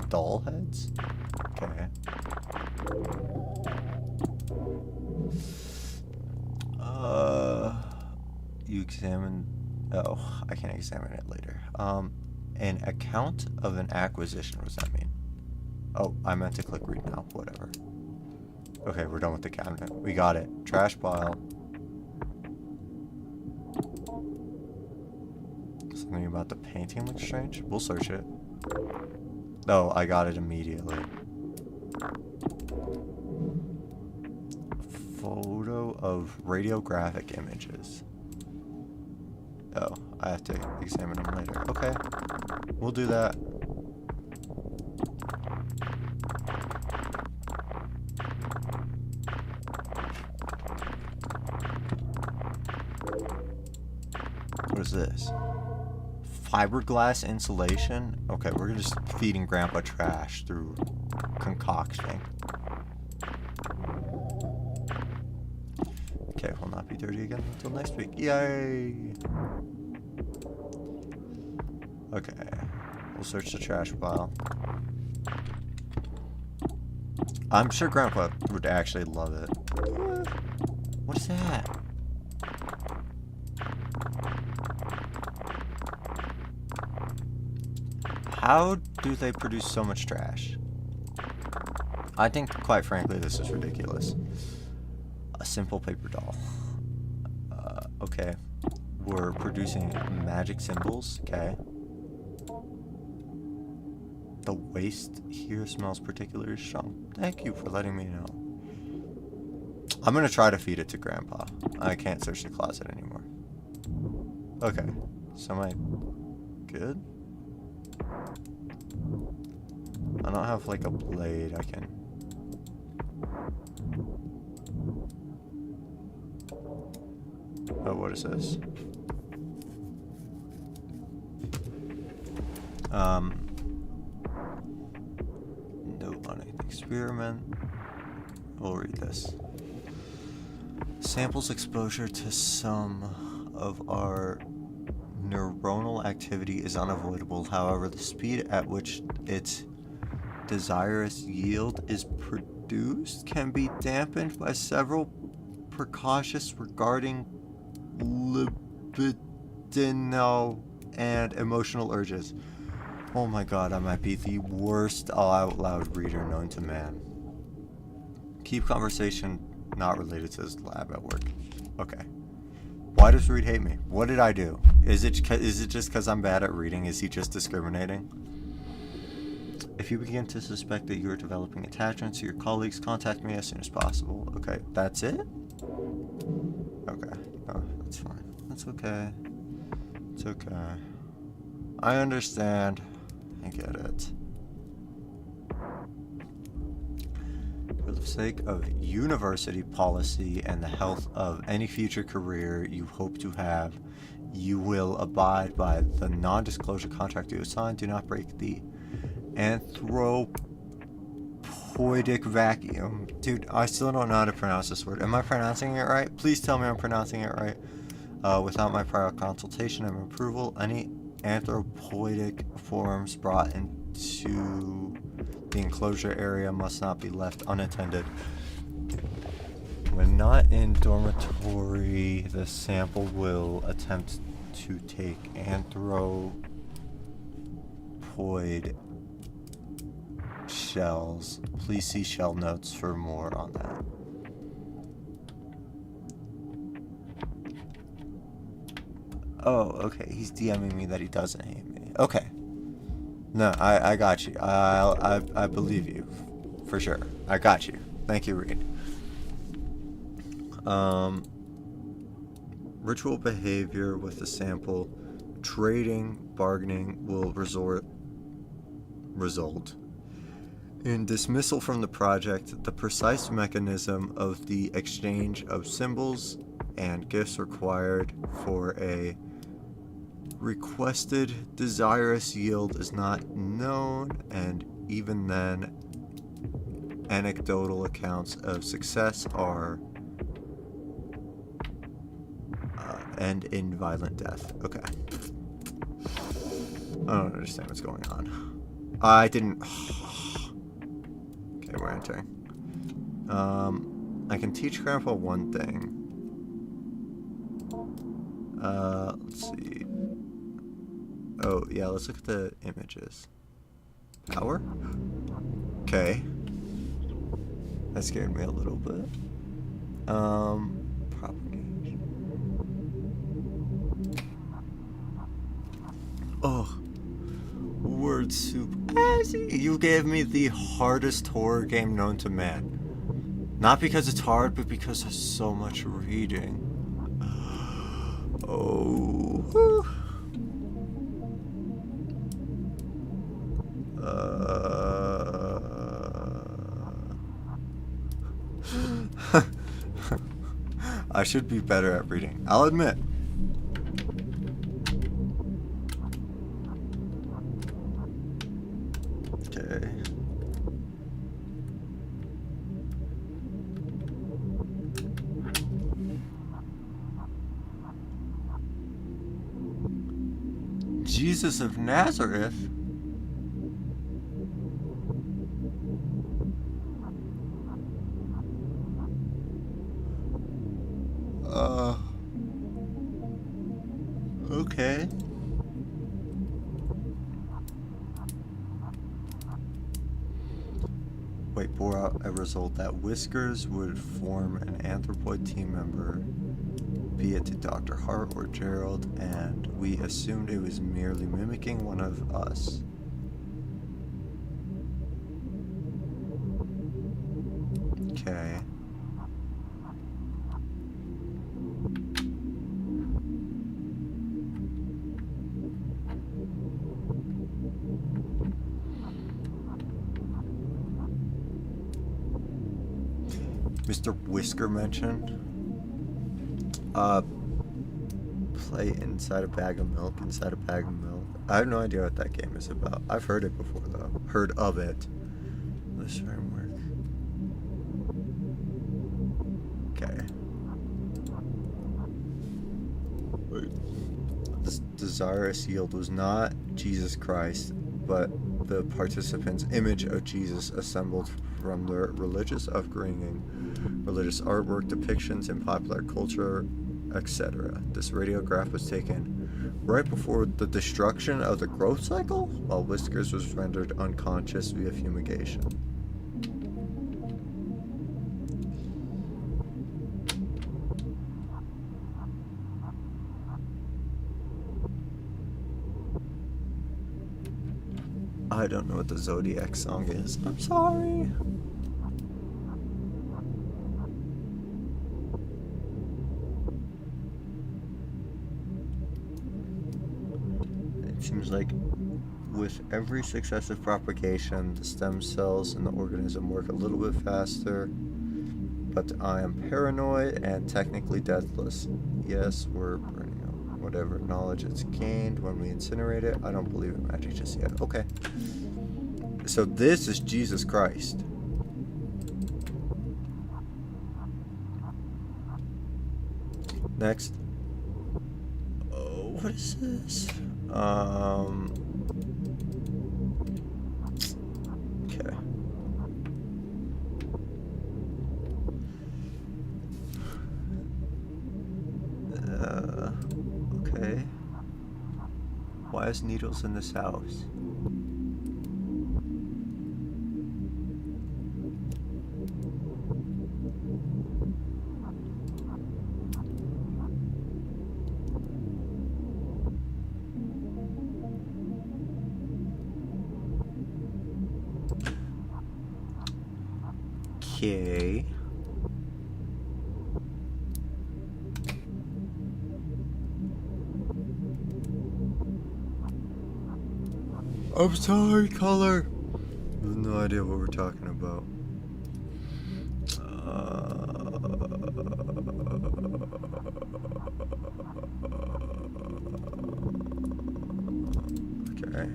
Doll heads? Okay. You examine... Oh, I can examine it later. An account of an acquisition. What does that mean? Oh, I meant to click read now. Whatever. Okay, we're done with the cabinet. We got it. Trash pile. Something about the painting looks strange. We'll search it. Oh, I got it immediately. A photo of radiographic images. Oh, I have to examine them later. Okay, we'll do that. What is this? Fiberglass insulation? Okay, we're just feeding Grandpa trash through concocting. Okay, will not be dirty again until next week. Yay! Okay, we'll search the trash pile. I'm sure Grandpa would actually love it. What is that? How do they produce so much trash? I think, quite frankly, this is ridiculous. A simple paper doll. Okay. We're producing magic symbols. Okay. The waste here smells particularly strong. Thank you for letting me know. I'm gonna try to feed it to Grandpa. I can't search the closet anymore. Okay. So am I good? I don't have like a blade I can... Oh, what is this? Note on an experiment. We'll read this. Samples exposure to some of our neuronal activity is unavoidable. However, the speed at which its desirous yield is produced can be dampened by several precautions regarding libidinal and emotional urges. Oh my god, I might be the worst out loud reader known to man. Keep conversation not related to his lab at work. Okay. Why does Reed hate me? What did I do? Is it just because I'm bad at reading? Is he just discriminating? If you begin to suspect that you are developing attachments to your colleagues, contact me as soon as possible. Okay, that's it? Okay. Oh, that's fine. That's okay. It's okay. I understand. I get it. For the sake of university policy and the health of any future career you hope to have, you will abide by the non-disclosure contract you assigned. Do not break the anthropoidic vacuum. Dude, I still don't know how to pronounce this word. Am I pronouncing it right? Please tell me I'm pronouncing it right. Without my prior consultation and approval, any anthropoidic forms brought into the enclosure area must not be left unattended. When not in dormitory, the sample will attempt to take anthropoid shells. Please see shell notes for more on that. Oh, okay. He's DMing me that he doesn't hate me. Okay. No, I got you. I believe you. For sure. I got you. Thank you, Reed. Ritual behavior with the sample. Trading, bargaining will result in dismissal from the project. The precise mechanism of the exchange of symbols and gifts required for a requested desirous yield is not known, and even then, anecdotal accounts of success are end in violent death. Okay. I don't understand what's going on. I didn't. Okay, we're entering. I can teach Grandpa one thing. Let's see. Oh, yeah, let's look at the images. Power? Okay. That scared me a little bit. Propagation. Oh. Word soup. You gave me the hardest horror game known to man. Not because it's hard, but because there's so much reading. Oh. I should be better at reading, I'll admit. Okay. Jesus of Nazareth? Okay. Wait, bore out a result that Whiskers would form an anthropoid team member, be it to Dr. Hart or Gerald, and we assumed it was merely mimicking one of us. Okay. Mr. Whisker mentioned. Play inside a bag of milk, inside a bag of milk. I have no idea what that game is about. I've heard it before, though. Heard of it. This framework. Okay. Wait. This desirous yield was not Jesus Christ, but the participants' image of Jesus assembled from their religious upbringing, religious artwork, depictions in popular culture, etc. This radiograph was taken right before the destruction of the growth cycle, while Whiskers was rendered unconscious via fumigation. I don't know what the Zodiac song is. I'm sorry. It seems like with every successive propagation, the stem cells in the organism work a little bit faster, but I am paranoid and technically deathless. Yes, we're burning out whatever knowledge it's gained when we incinerate it. I don't believe in magic just yet. Okay. So this is Jesus Christ. Next. Oh, what is this? Okay. Okay. Why is needles in this house? Okay. I'm sorry, color. I have no idea what we're talking about. Okay.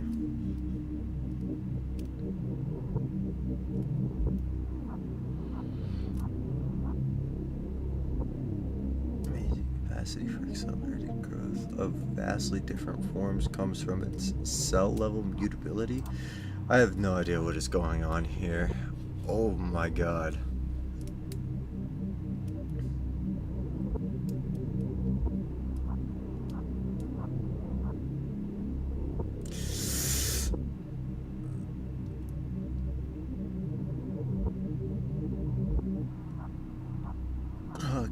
Amazing capacity for accelerated growth of vastly different forms comes from its cell level mutability. I have no idea what is going on here. Oh my god.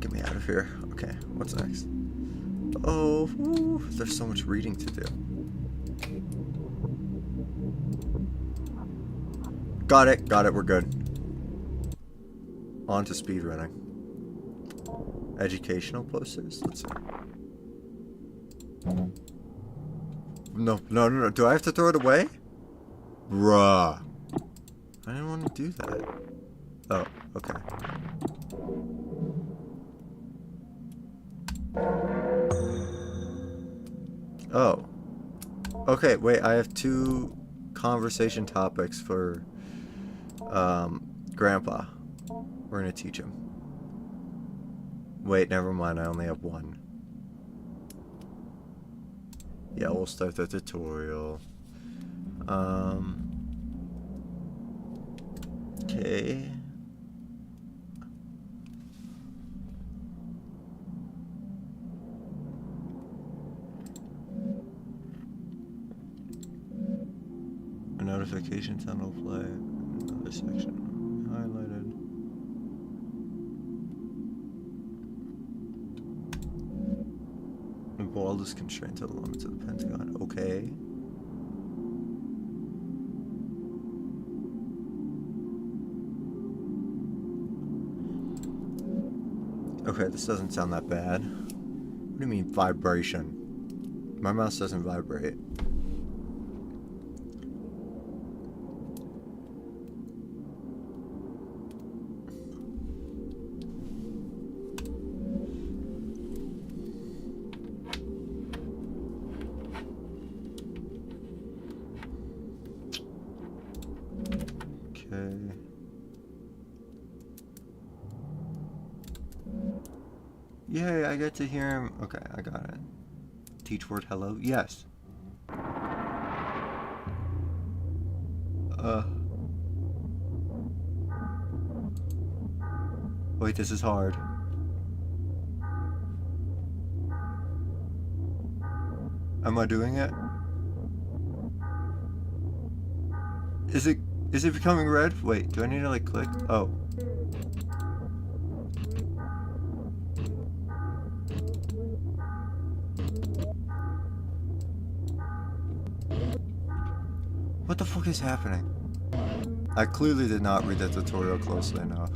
Get me out of here. Okay, what's next? Oh, there's so much reading to do. Got it, we're good. On to speedrunning. Educational posters? Let's see. No. Do I have to throw it away? Bruh. I didn't want to do that. Oh, okay. Oh. Okay, wait, I have 2 conversation topics for Grandpa. We're gonna teach him. Wait, never mind, I only have 1. Yeah, we'll start the tutorial. Okay. A notification sound will play. Another section highlighted. The ball is constrained to the limits of the Pentagon. Okay. Okay, this doesn't sound that bad. What do you mean vibration? My mouse doesn't vibrate. Okay. Yay, I get to hear him. Okay, I got it. Teach word hello? Yes. Wait, this is hard. Am I doing it? Is it becoming red? Wait, do I need to like click? Oh. What the fuck is happening? I clearly did not read the tutorial closely enough.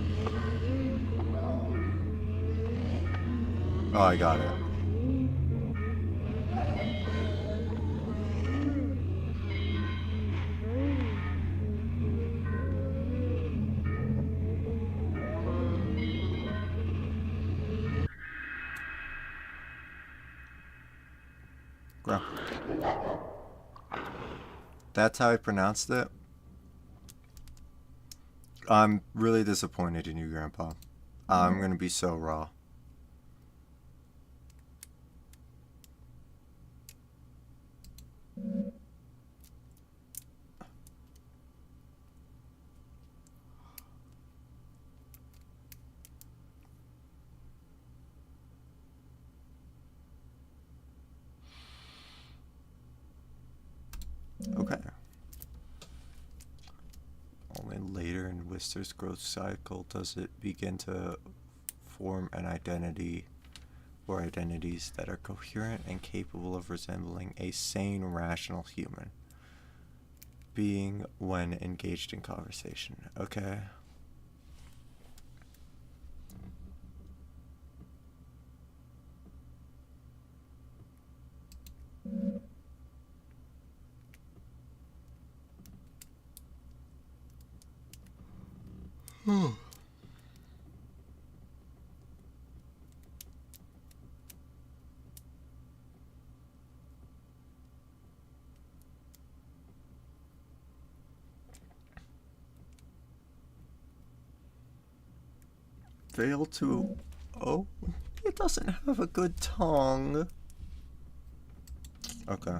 Oh, I got it. That's how I pronounced it. I'm really disappointed in you, Grandpa. I'm gonna be so raw. Okay. Only later in Wister's growth cycle does it begin to form an identity or identities that are coherent and capable of resembling a sane, rational human being when engaged in conversation. Okay. Fail to... Oh, it doesn't have a good tongue. Okay.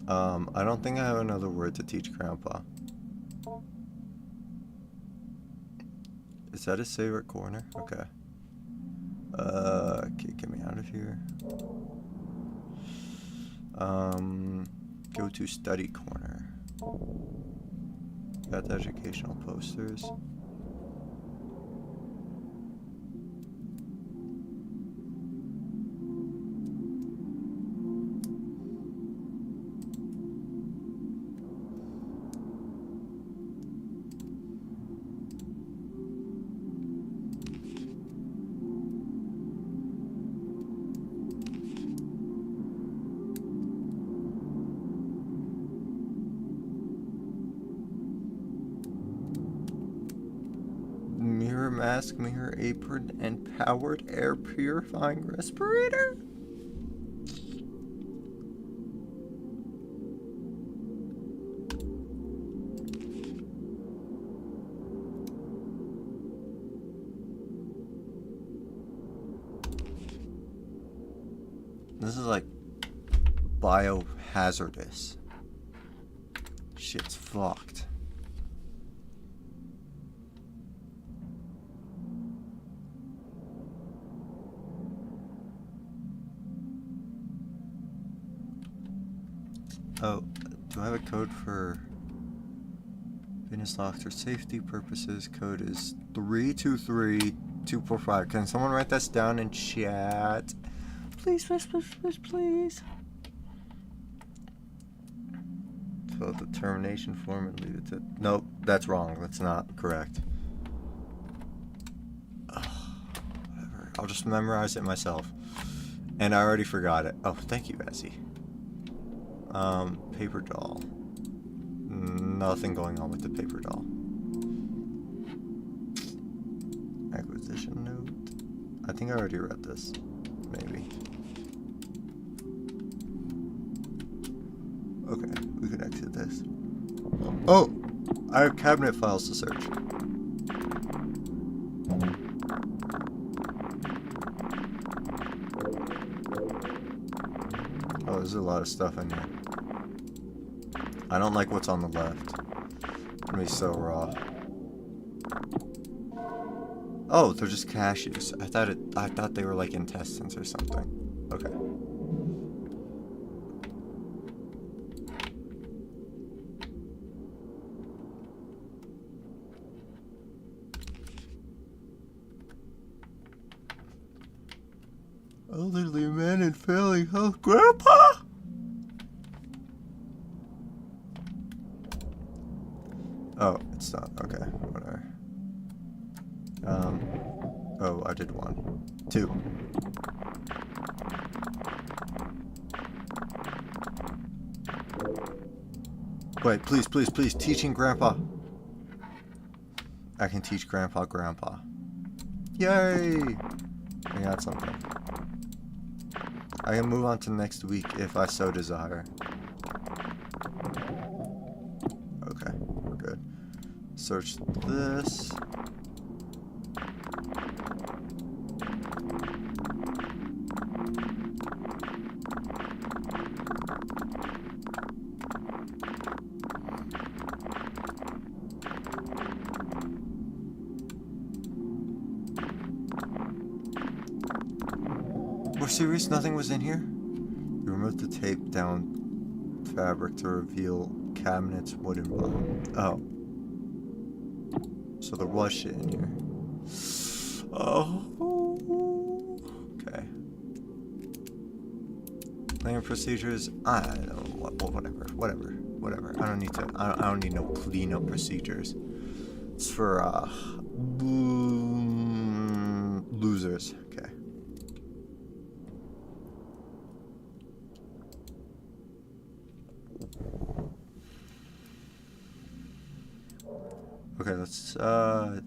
I don't think I have another word to teach Grandpa. Is that his favorite corner? Okay. Okay, get me out of here. Go to study corner. Got the educational posters. Mask, mirror, apron, and powered air purifying respirator? This is like biohazardous. Shit's fucked. Oh, do I have a code for fitness locks for safety purposes? Code is 323245. Can someone write this down in chat? Please, please, please, please, please. Fill out the termination form and leave it to... Nope, that's wrong. That's not correct. Whatever. I'll just memorize it myself. And I already forgot it. Oh, thank you, Bessie. Paper doll. Nothing going on with the paper doll. Acquisition note. I think I already read this. Maybe. Okay, we can exit this. Oh! I have cabinet files to search. Oh, there's a lot of stuff in here. I don't like what's on the left. It's gonna be so raw. Oh, they're just cashews. I thought they were like intestines or something. Okay. Elderly man in failing health. Grandpa? Oh, it's not. Okay, whatever. Oh, I did 1. 2. Wait, please, please, please. Teaching Grandpa. I can teach Grandpa. Yay! I got something. I can move on to next week if I so desire. Okay, we're good. Search this. We're serious? Nothing was in here? You removed the tape down fabric to reveal cabinet's wooden bottom. Oh. So there was shit in here. Oh. Okay. Cleaning procedures. I don't know. Whatever. I don't need to. I don't need no cleanup procedures. It's for losers. Okay. Okay, let's, I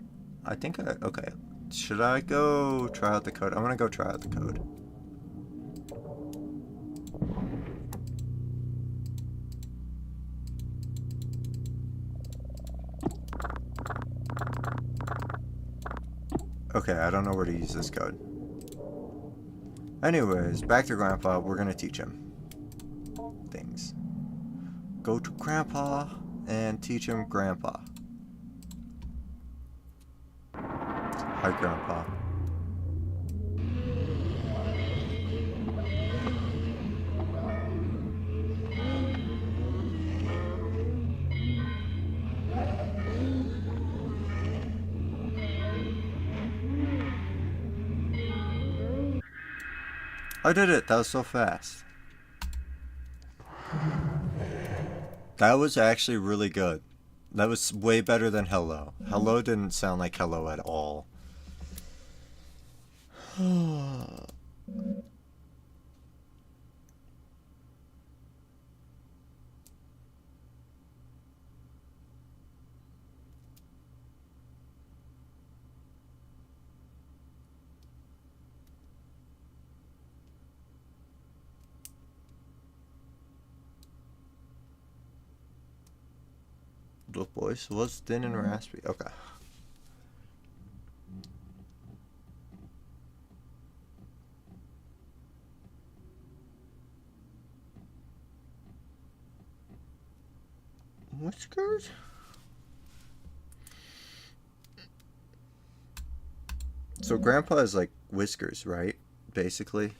think okay. Should I go try out the code? I'm gonna go try out the code. Okay, I don't know where to use this code. Anyways, back to Grandpa. We're gonna teach him things. Go to Grandpa and teach him Grandpa. Hi, Grandpa. I did it. That was so fast. That was actually really good. That was way better than hello. Hello didn't sound like hello at all. The voice was thin and raspy. Okay. Whiskers? So Grandpa is like Whiskers, right? Basically.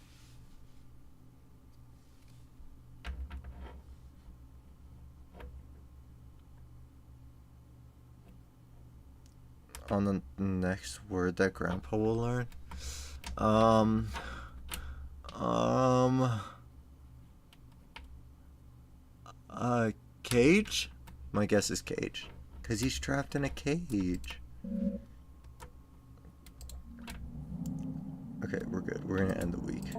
On the next word that Grandpa will learn. Cage? My guess is cage. Because he's trapped in a cage. Okay, we're good. We're gonna end the week.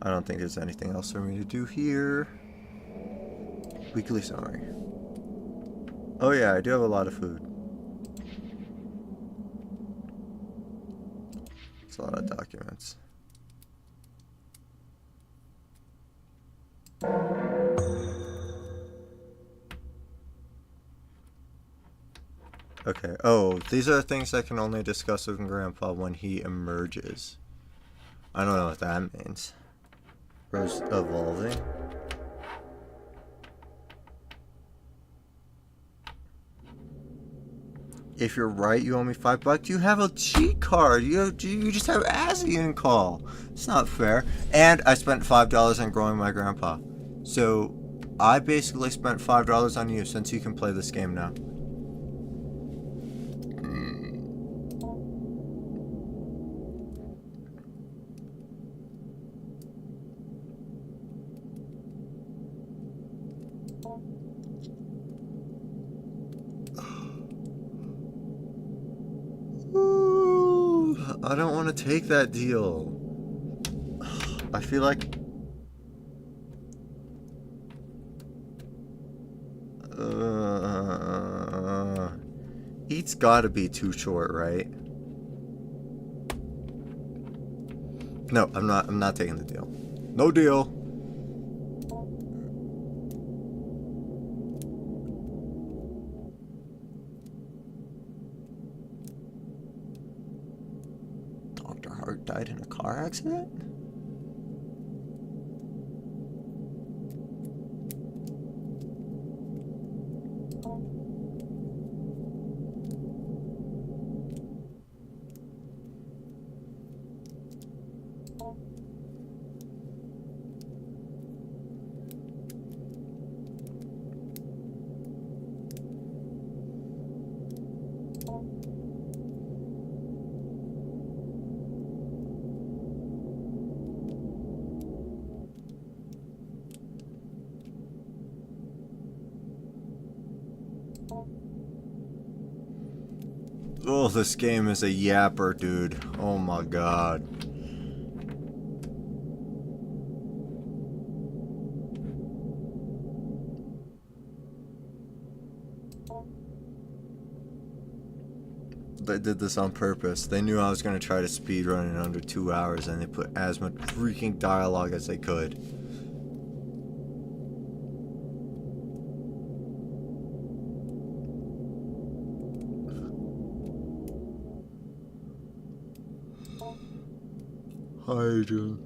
I don't think there's anything else for me to do here. Weekly summary. Oh yeah, I do have a lot of food. It's a lot of documents. Okay. Oh, these are things I can only discuss with Grandpa when he emerges. I don't know what that means. Rose evolving. If you're right, you owe me $5. You have a cheat card. You just have Asian call. It's not fair. And I spent $5 on growing my grandpa. So I basically spent $5 on you since you can play this game now. I don't want to take that deal. I feel like... Eat's gotta be too short, right? No, I'm not taking the deal. No deal. Dr. Hart died in a car accident? Oh, this game is a yapper, dude. Oh my god. They did this on purpose. They knew I was gonna try to speedrun in under 2 hours, and they put as much freaking dialogue as they could. Hi, Adrian.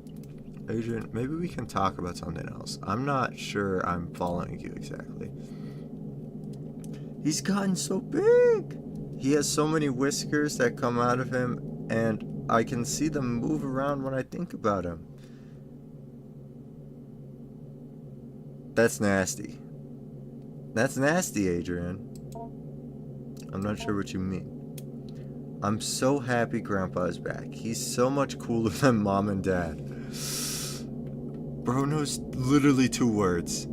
Adrian, maybe we can talk about something else. I'm not sure I'm following you exactly. He's gotten so big! He has so many whiskers that come out of him, and I can see them move around when I think about him. That's nasty. That's nasty, Adrian. I'm not sure what you mean. I'm so happy Grandpa is back. He's so much cooler than Mom and Dad. Bro knows literally 2 words.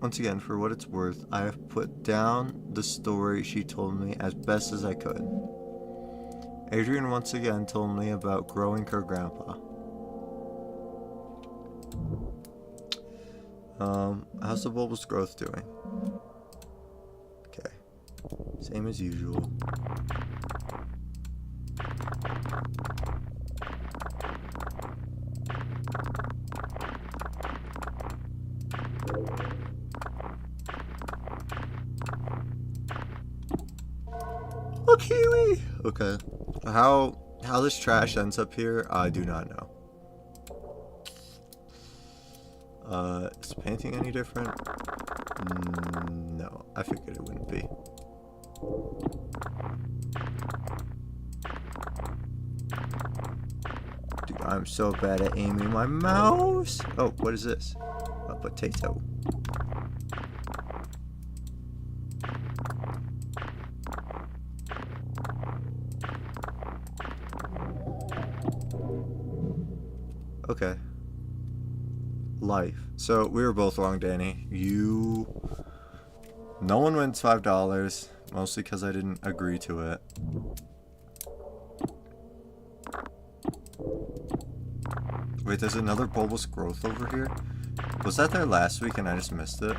Once again, for what it's worth, I have put down the story she told me as best as I could. Adrian once again told me about growing her grandpa. How's the bulbous growth doing? Okay. Same as usual. A kiwi! Okay. How this trash ends up here, I do not know. Is painting any different? No, I figured it wouldn't be. Dude, I'm so bad at aiming my mouse. Oh, what is this? A potato. Okay. Life. So we were both wrong, Danny. No one wins $5, mostly because I didn't agree to it. Wait, there's another bulbous growth over here? Was that there last week and I just missed it?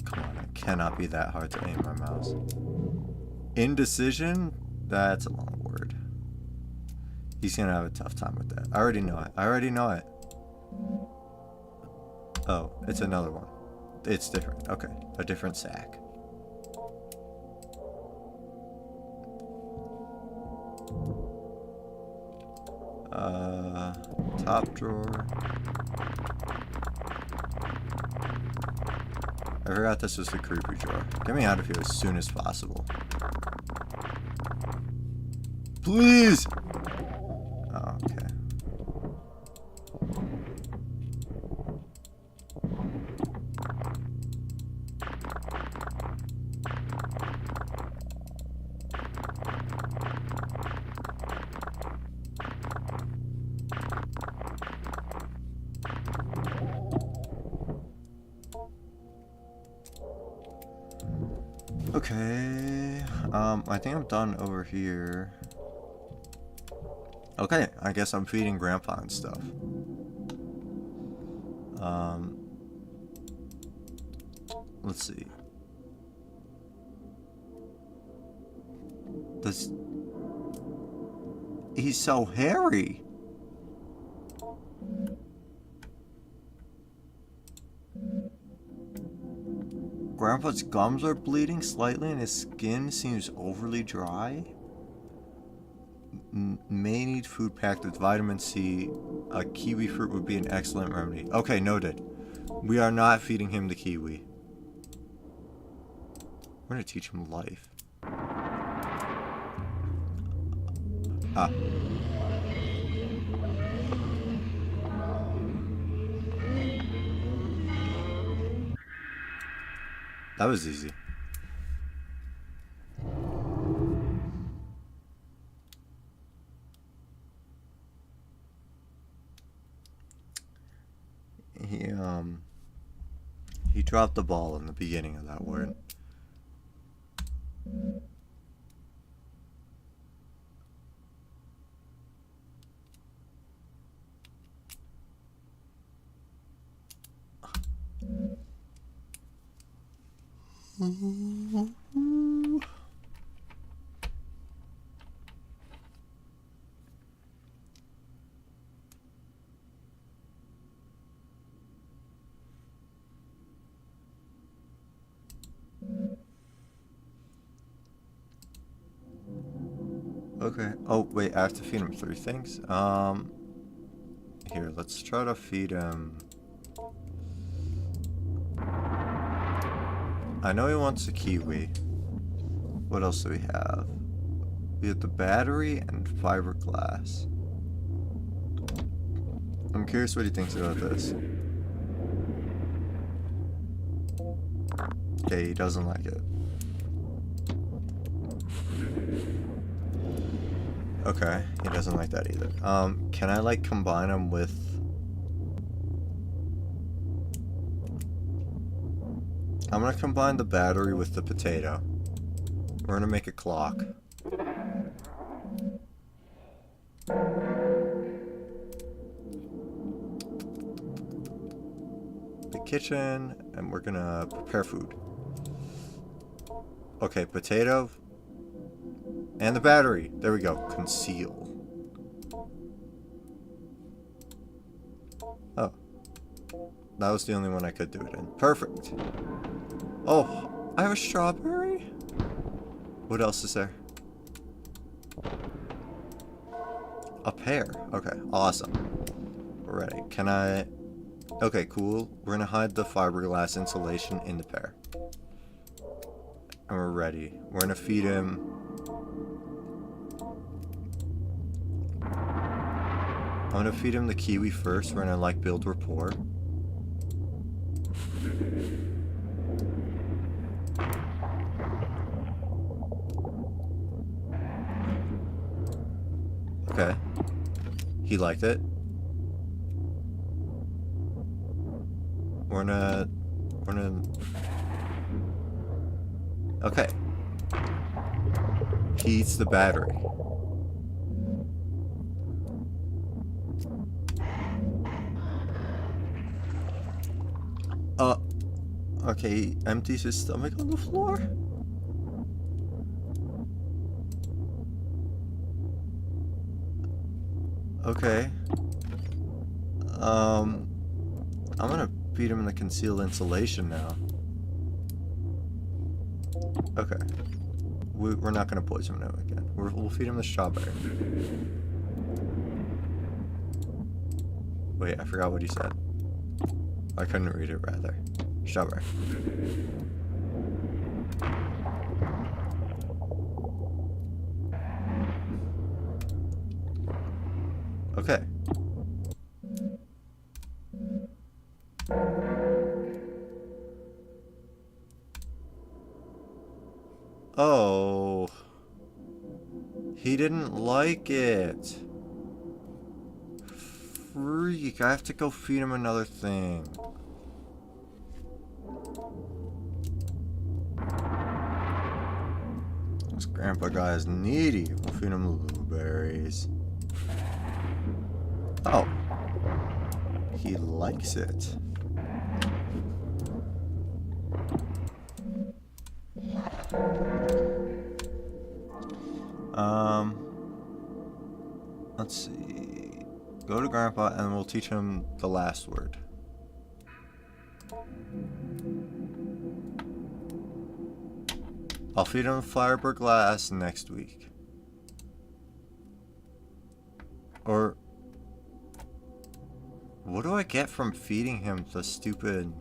Come on, it cannot be that hard to aim my mouse. Indecision? That's a long word. He's gonna have a tough time with that. I already know it. I already know it. Oh, it's another one. It's different. Okay, a different sack. Top drawer. I forgot this was the creepy drawer. Get me out of here as soon as possible. Please! Oh, okay. Okay, I think I'm done over here. Okay, I guess I'm feeding Grandpa and stuff. Let's see. He's so hairy. Grandpa's gums are bleeding slightly and his skin seems overly dry. May need food packed with vitamin C. A kiwi fruit would be an excellent remedy. Okay, noted. We are not feeding him the kiwi. We're gonna teach him life. Ah. That was easy. He dropped the ball in the beginning of that word. Okay. Oh, wait, I have to feed him 3 things? Here, let's try to feed him... I know he wants a kiwi. What else do we have? We have the battery and fiberglass. I'm curious what he thinks about this. Okay, he doesn't like it. Okay, he doesn't like that either. Can I like combine them with... I'm gonna combine the battery with the potato. We're gonna make a clock. The kitchen, and we're gonna prepare food. Okay, potato. And the battery. There we go. Conceal. Oh. That was the only one I could do it in. Perfect. Oh, I have a strawberry? What else is there? A pear. Okay, awesome. We're ready. Can I... Okay, cool. We're gonna hide the fiberglass insulation in the pear. And we're ready. We're gonna feed him... I'm gonna feed him the kiwi first. We're gonna like build rapport. Okay. He liked it. We're gonna... Okay. He eats the battery. Okay, he empties his stomach on the floor? Okay. I'm gonna feed him the concealed insulation now. Okay. We're not gonna poison him again. We'll feed him the strawberry. Wait, I forgot what he said. I couldn't read it, rather. Strawberry. Okay. Oh. He didn't like it. Freak, I have to go feed him another thing. Grandpa guy is needy. We'll feed him blueberries. Oh. He likes it. Let's see. Go to Grandpa and we'll teach him the last word. I'll feed him Firebird glass next week. Or what do I get from feeding him the stupid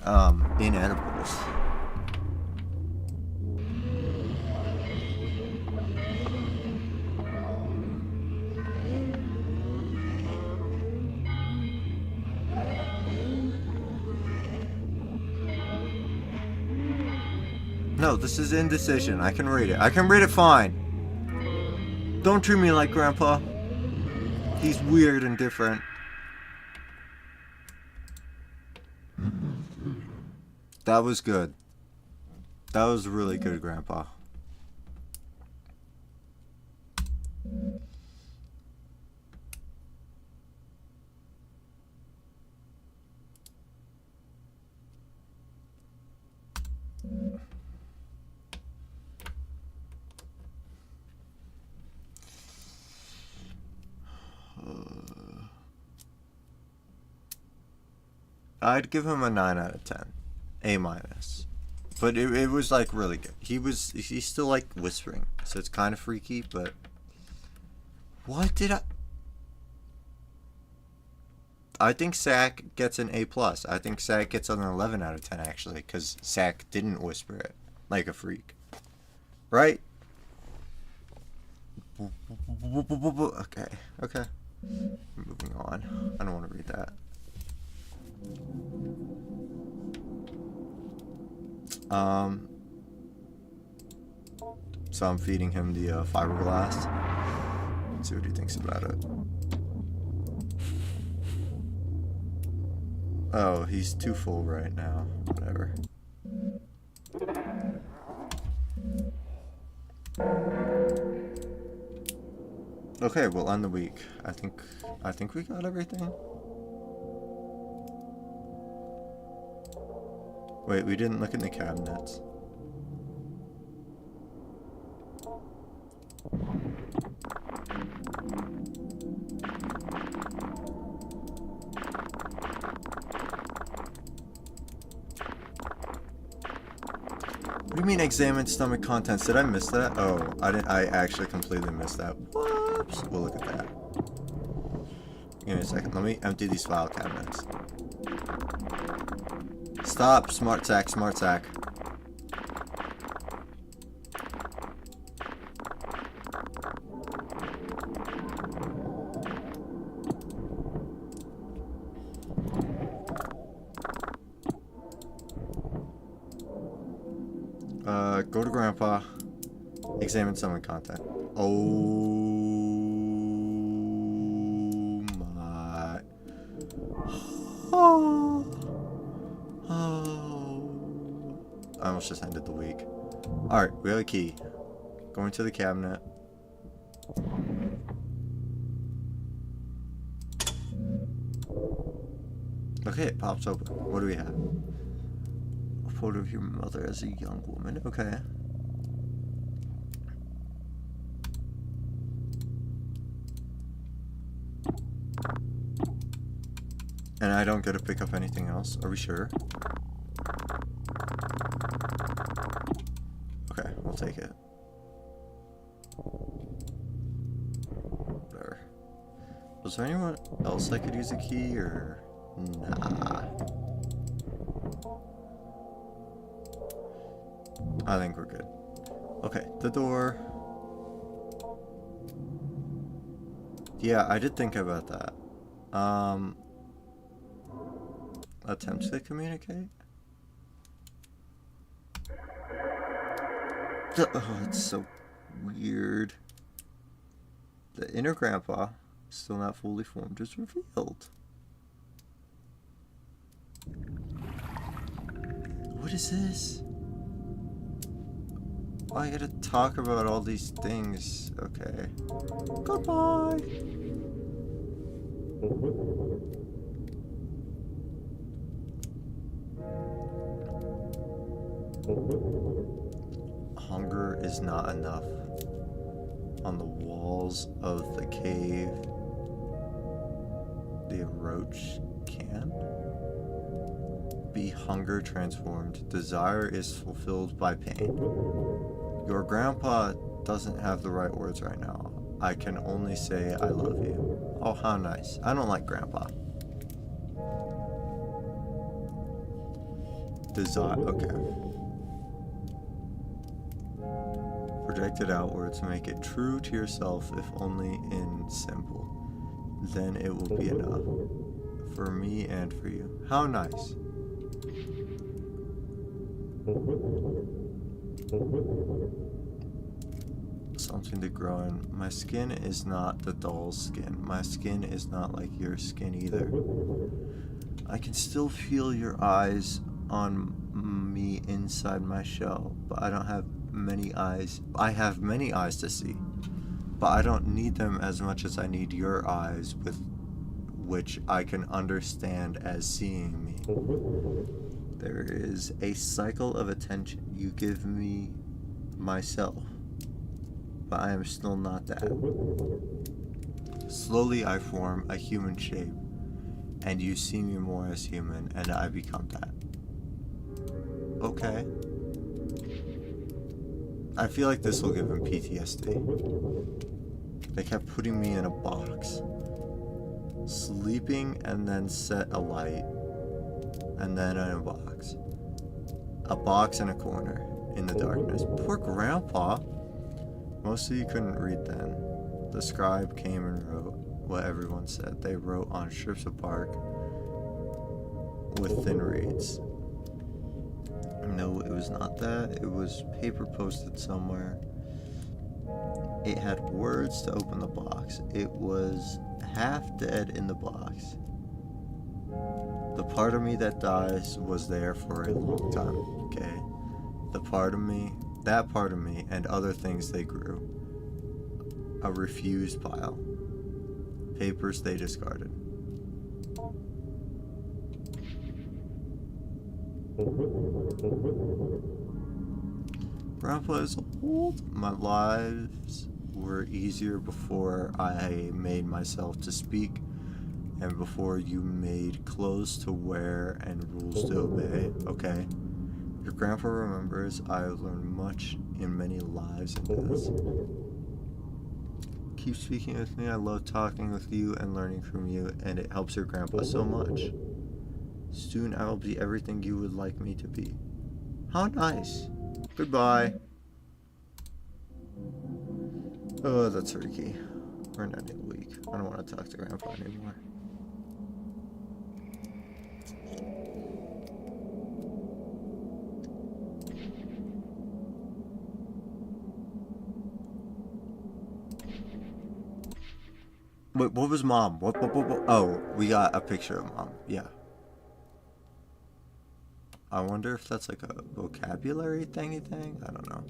inedibles? No, this is indecision. I can read it. I can read it fine. Don't treat me like Grandpa. He's weird and different. That was good. That was really good, Grandpa. I'd give him a 9 out of 10. A minus. But it was like really good. He's still like whispering. So it's kind of freaky, but what did I think Sack gets an A+. I think Sack gets an 11 out of 10 actually, because Sack didn't whisper it like a freak. Right? Okay. Moving on. I don't want to read that. So I'm feeding him the fiberglass. Let's see what he thinks about it. Oh, he's too full right now. Whatever. Okay, we'll end the week. I think we got everything. Wait, we didn't look in the cabinets. What do you mean examine stomach contents? Did I miss that? Oh, I actually completely missed that. Whoops. We'll look at that. Give me a second. Let me empty these file cabinets. Stop, smart sack, smart sack. Go to Grandpa. Examine summon content. Oh my. Oh. I almost just ended the week. Alright, we have a key. Going to the cabinet. Okay, it pops open. What do we have? A photo of your mother as a young woman. Okay. And I don't get to pick up anything else. Are we sure? Okay, we'll take it. Whatever. Was there anyone else I could use a key, or nah? I think we're good. Okay, the door. Yeah, I did think about that. Attempts to communicate? Oh, it's so weird. The inner Grandpa, still not fully formed, is revealed. What is this? Oh, I gotta talk about all these things. Okay. Goodbye. Hunger is not enough. On the walls of the cave, the roach can be hunger transformed. Desire is fulfilled by pain. Your grandpa doesn't have the right words right now. I can only say I love you. Oh, how nice. I don't like grandpa. Desire, okay. Project it outwards, make it true to yourself, if only in symbol. Then it will be enough. For me and for you. How nice. Something to grow in. My skin is not the doll's skin. My skin is not like your skin either. I can still feel your eyes on me inside my shell, but I don't have many eyes. I have many eyes to see, but I don't need them as much as I need your eyes, with which I can understand as seeing me. There is a cycle of attention. You give me myself, but I am still not that. Slowly I form a human shape, and you see me more as human, and I become that. Okay. I feel like this will give him PTSD. They kept putting me in a box. Sleeping and then set a light. And then in a box. A box in a corner. In the darkness. Poor grandpa. Most of you couldn't read then. The scribe came and wrote what everyone said. They wrote on strips of bark with thin reeds. No, it was not that. It was paper posted somewhere. It had words to open the box. It was half dead in the box. The part of me that dies was there for a long time, okay? That part of me, and other things they grew. A refused pile. Papers they discarded. Grandpa is old. My lives were easier before I made myself to speak, and before you made clothes to wear and rules to obey, okay? Your grandpa remembers I have learned much in many lives and deaths. Keep speaking with me. I love talking with you and learning from you, and it helps your grandpa so much. Soon I will be everything you would like me to be. How nice. Goodbye. Oh, that's freaky. We're ending the week. I don't want to talk to grandpa anymore. Wait, what was mom? What? Oh, we got a picture of mom. Yeah. I wonder if that's like a vocabulary thingy thing? I don't know.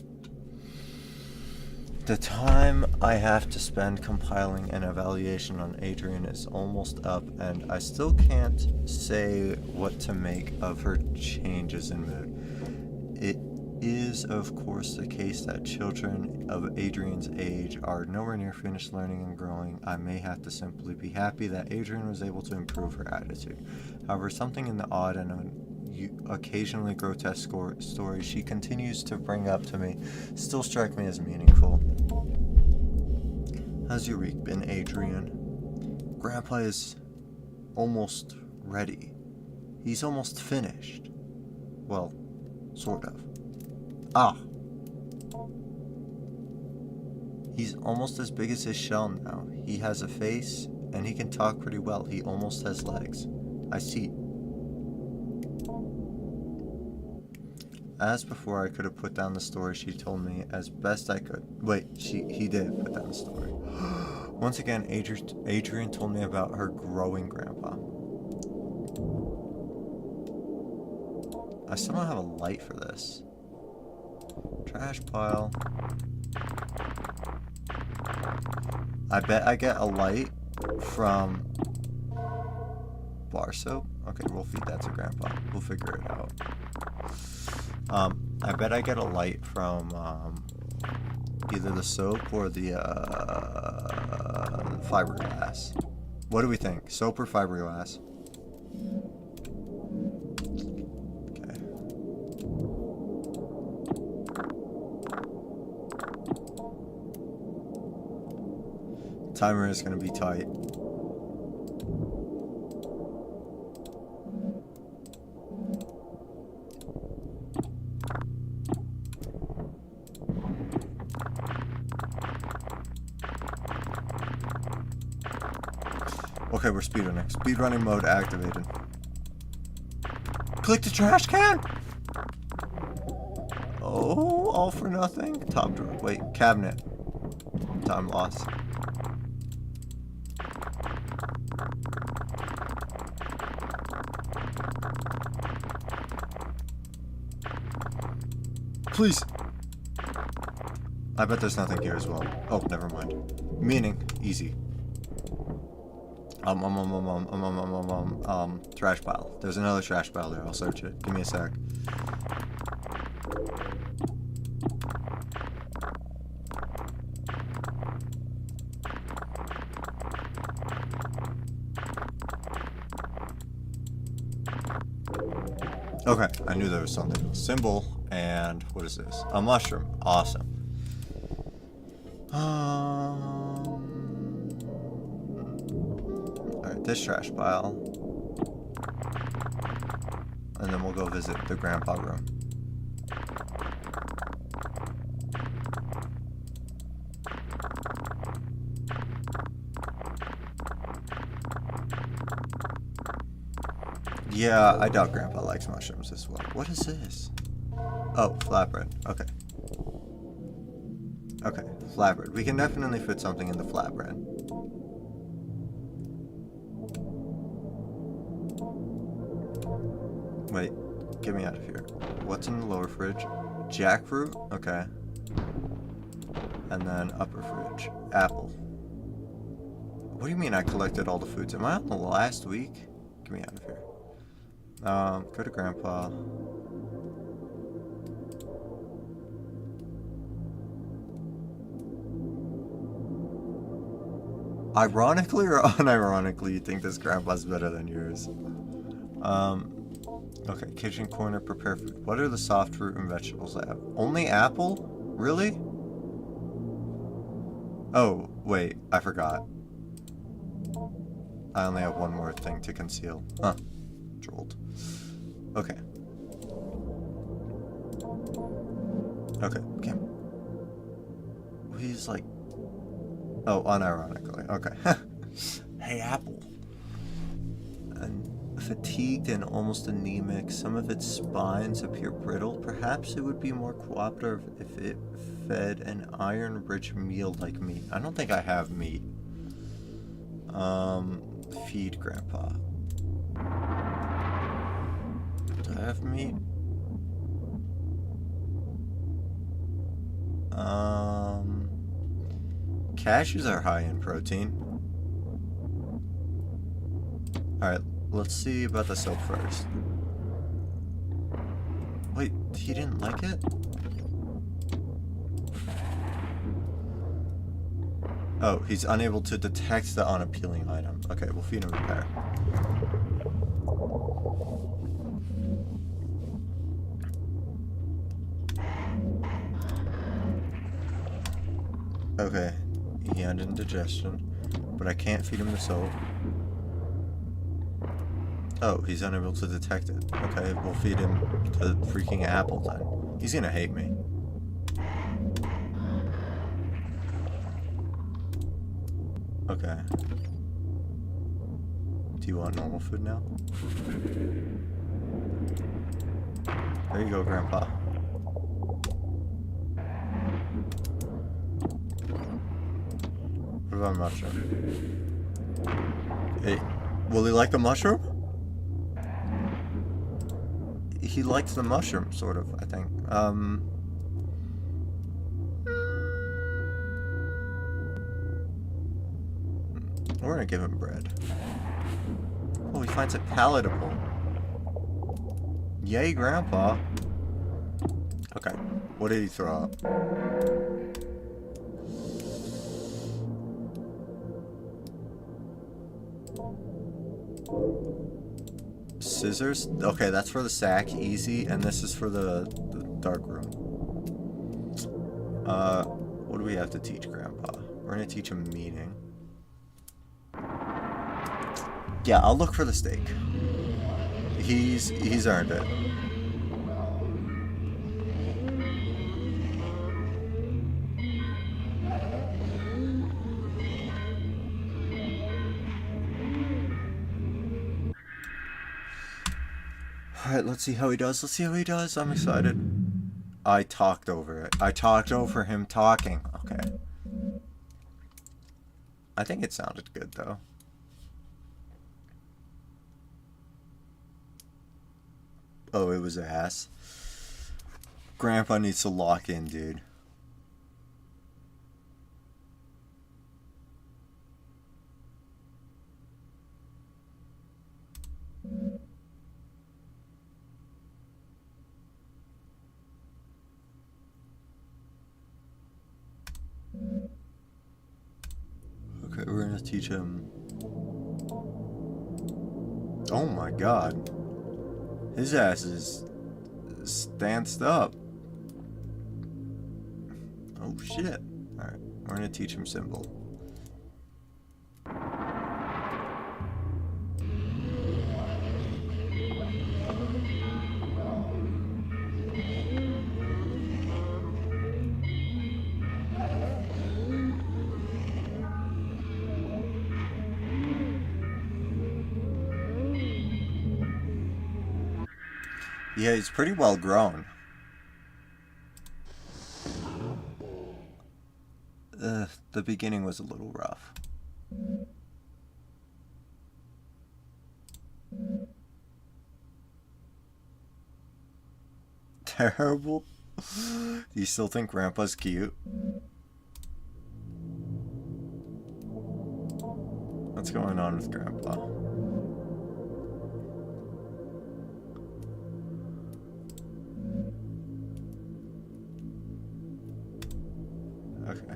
The time I have to spend compiling an evaluation on Adrian is almost up, and I still can't say what to make of her changes in mood. It is, of course, the case that children of Adrian's age are nowhere near finished learning and growing. I may have to simply be happy that Adrian was able to improve her attitude. However, something in the odd and occasionally grotesque stories she continues to bring up to me still strike me as meaningful. How's your week been, Adrian? Grandpa is almost ready. He's almost finished. Well, sort of. Ah! He's almost as big as his shell now. He has a face, and he can talk pretty well. He almost has legs. I see. As before, I could have put down the story she told me as best I could. Wait, he did put down the story. Once again, Adrian told me about her growing grandpa. I still don't have a light for this. Trash pile. I bet I get a light from bar soap. Okay, we'll feed that to Grandpa. We'll figure it out. I bet I get a light from either the soap or the fiberglass. What do we think? Soap or fiberglass? Okay. Timer is going to be tight. Okay, we're speedrunning. Speedrunning mode activated. Click the trash can! Oh, all for nothing? Top drawer. Wait, cabinet. Time loss. Please! I bet there's nothing here as well. Oh, never mind. Meaning, easy. Trash pile. There's another trash pile there. I'll search it. Give me a sec. Okay, I knew there was something. Symbol, and what is this? A mushroom. Awesome. Alright, this trash pile. And then we'll go visit the grandpa room. Yeah, I doubt Grandpa likes mushrooms as well. What is this? Oh, flatbread. Okay. Okay, flatbread. We can definitely fit something in the flatbread. Wait, get me out of here. What's in the lower fridge? Jackfruit? Okay. And then upper fridge. Apple. What do you mean I collected all the foods? Am I on the last week? Get me out of here. Go to Grandpa. Ironically or unironically, you think this Grandpa's better than yours? Okay, kitchen corner, prepare food. What are the soft fruit and vegetables I have? Only apple? Really? Oh, wait, I forgot. I only have one more thing to conceal. Huh. Drolled. Okay. Okay, okay. He's like... Oh, unironically. Okay. Hey, Apple. And fatigued and almost anemic. Some of its spines appear brittle. Perhaps it would be more cooperative if it fed an iron-rich meal like meat. I don't think I have meat. Feed Grandpa. Do I have meat? Cashews are high in protein. Alright, let's see about the soap first. Wait, he didn't like it? Oh, he's unable to detect the unappealing item. Okay, we'll feed him a pear. Okay, he had indigestion, but I can't feed him the soap. Oh, he's unable to detect it. Okay, we'll feed him the freaking apple then. He's gonna hate me. Okay. Do you want normal food now? There you go, Grandpa. What about a mushroom? Hey, will he like the mushroom? He likes the mushroom, sort of, I think. We're gonna give him bread. Oh, he finds it palatable. Yay, Grandpa. Okay, what did he throw up? Scissors? Okay, that's for the sack, easy, and this is for the dark room. What do we have to teach Grandpa? We're gonna teach him meaning. Yeah, I'll look for the steak. He's earned it. Alright, let's see how he does. Let's see how he does. I'm excited. I talked over it. I talked over him talking. Okay. I think it sounded good, though. Oh, it was ass. Grandpa needs to lock in, dude. Okay, we're gonna teach him. Oh my god. His ass is stanced up. Oh shit. Alright, we're gonna teach him symbol. Yeah, he's pretty well grown. The beginning was a little rough. Terrible? Do you still think Grandpa's cute? What's going on with Grandpa? Okay.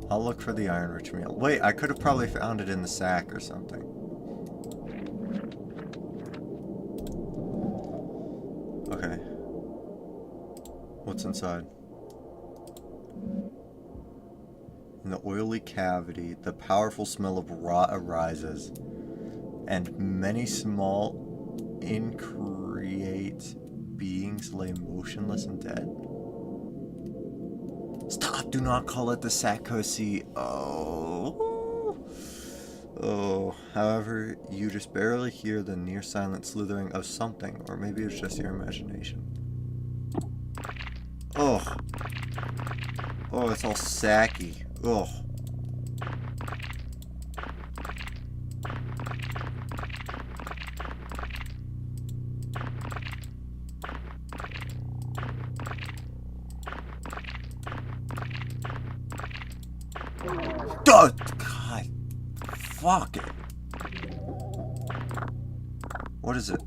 I'll look for the iron rich meal. Wait, I could have probably found it in the sack or something. Okay. What's inside? In the oily cavity, the powerful smell of rot arises, and many small, increate beings lay motionless and dead. Stop! Do not call it the Sakosi. Oh. However, you just barely hear the near silent slithering of something, or maybe it's just your imagination. Oh, it's all sacky. Oh. God. Fuck it. What is it?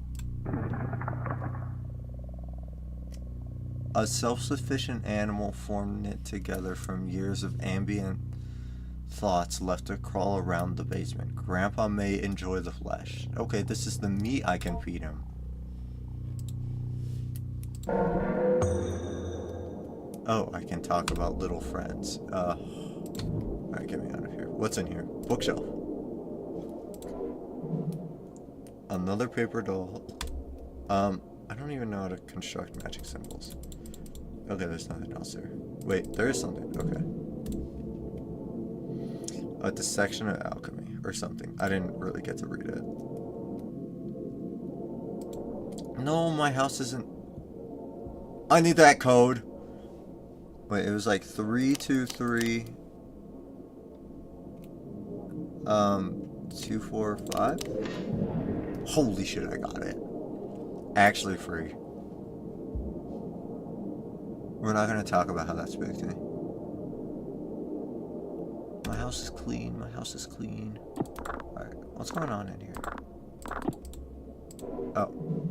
A self-sufficient animal formed knit together from years of ambient thoughts left to crawl around the basement. Grandpa may enjoy the flesh. Okay, this is the meat I can feed him. Oh, I can talk about little friends. Alright, get me out of here. What's in here? Bookshelf. Another paper doll. I don't even know how to construct magic symbols. Okay, there's nothing else there. Wait, there is something. Okay. A dissection of alchemy or something. I didn't really get to read it. No, my house isn't... I need that code. Wait, it was like 323... 245? Holy shit, I got it. Actually free. We're not gonna talk about how that spooked me. My house is clean. My house is clean. Alright, what's going on in here? Oh.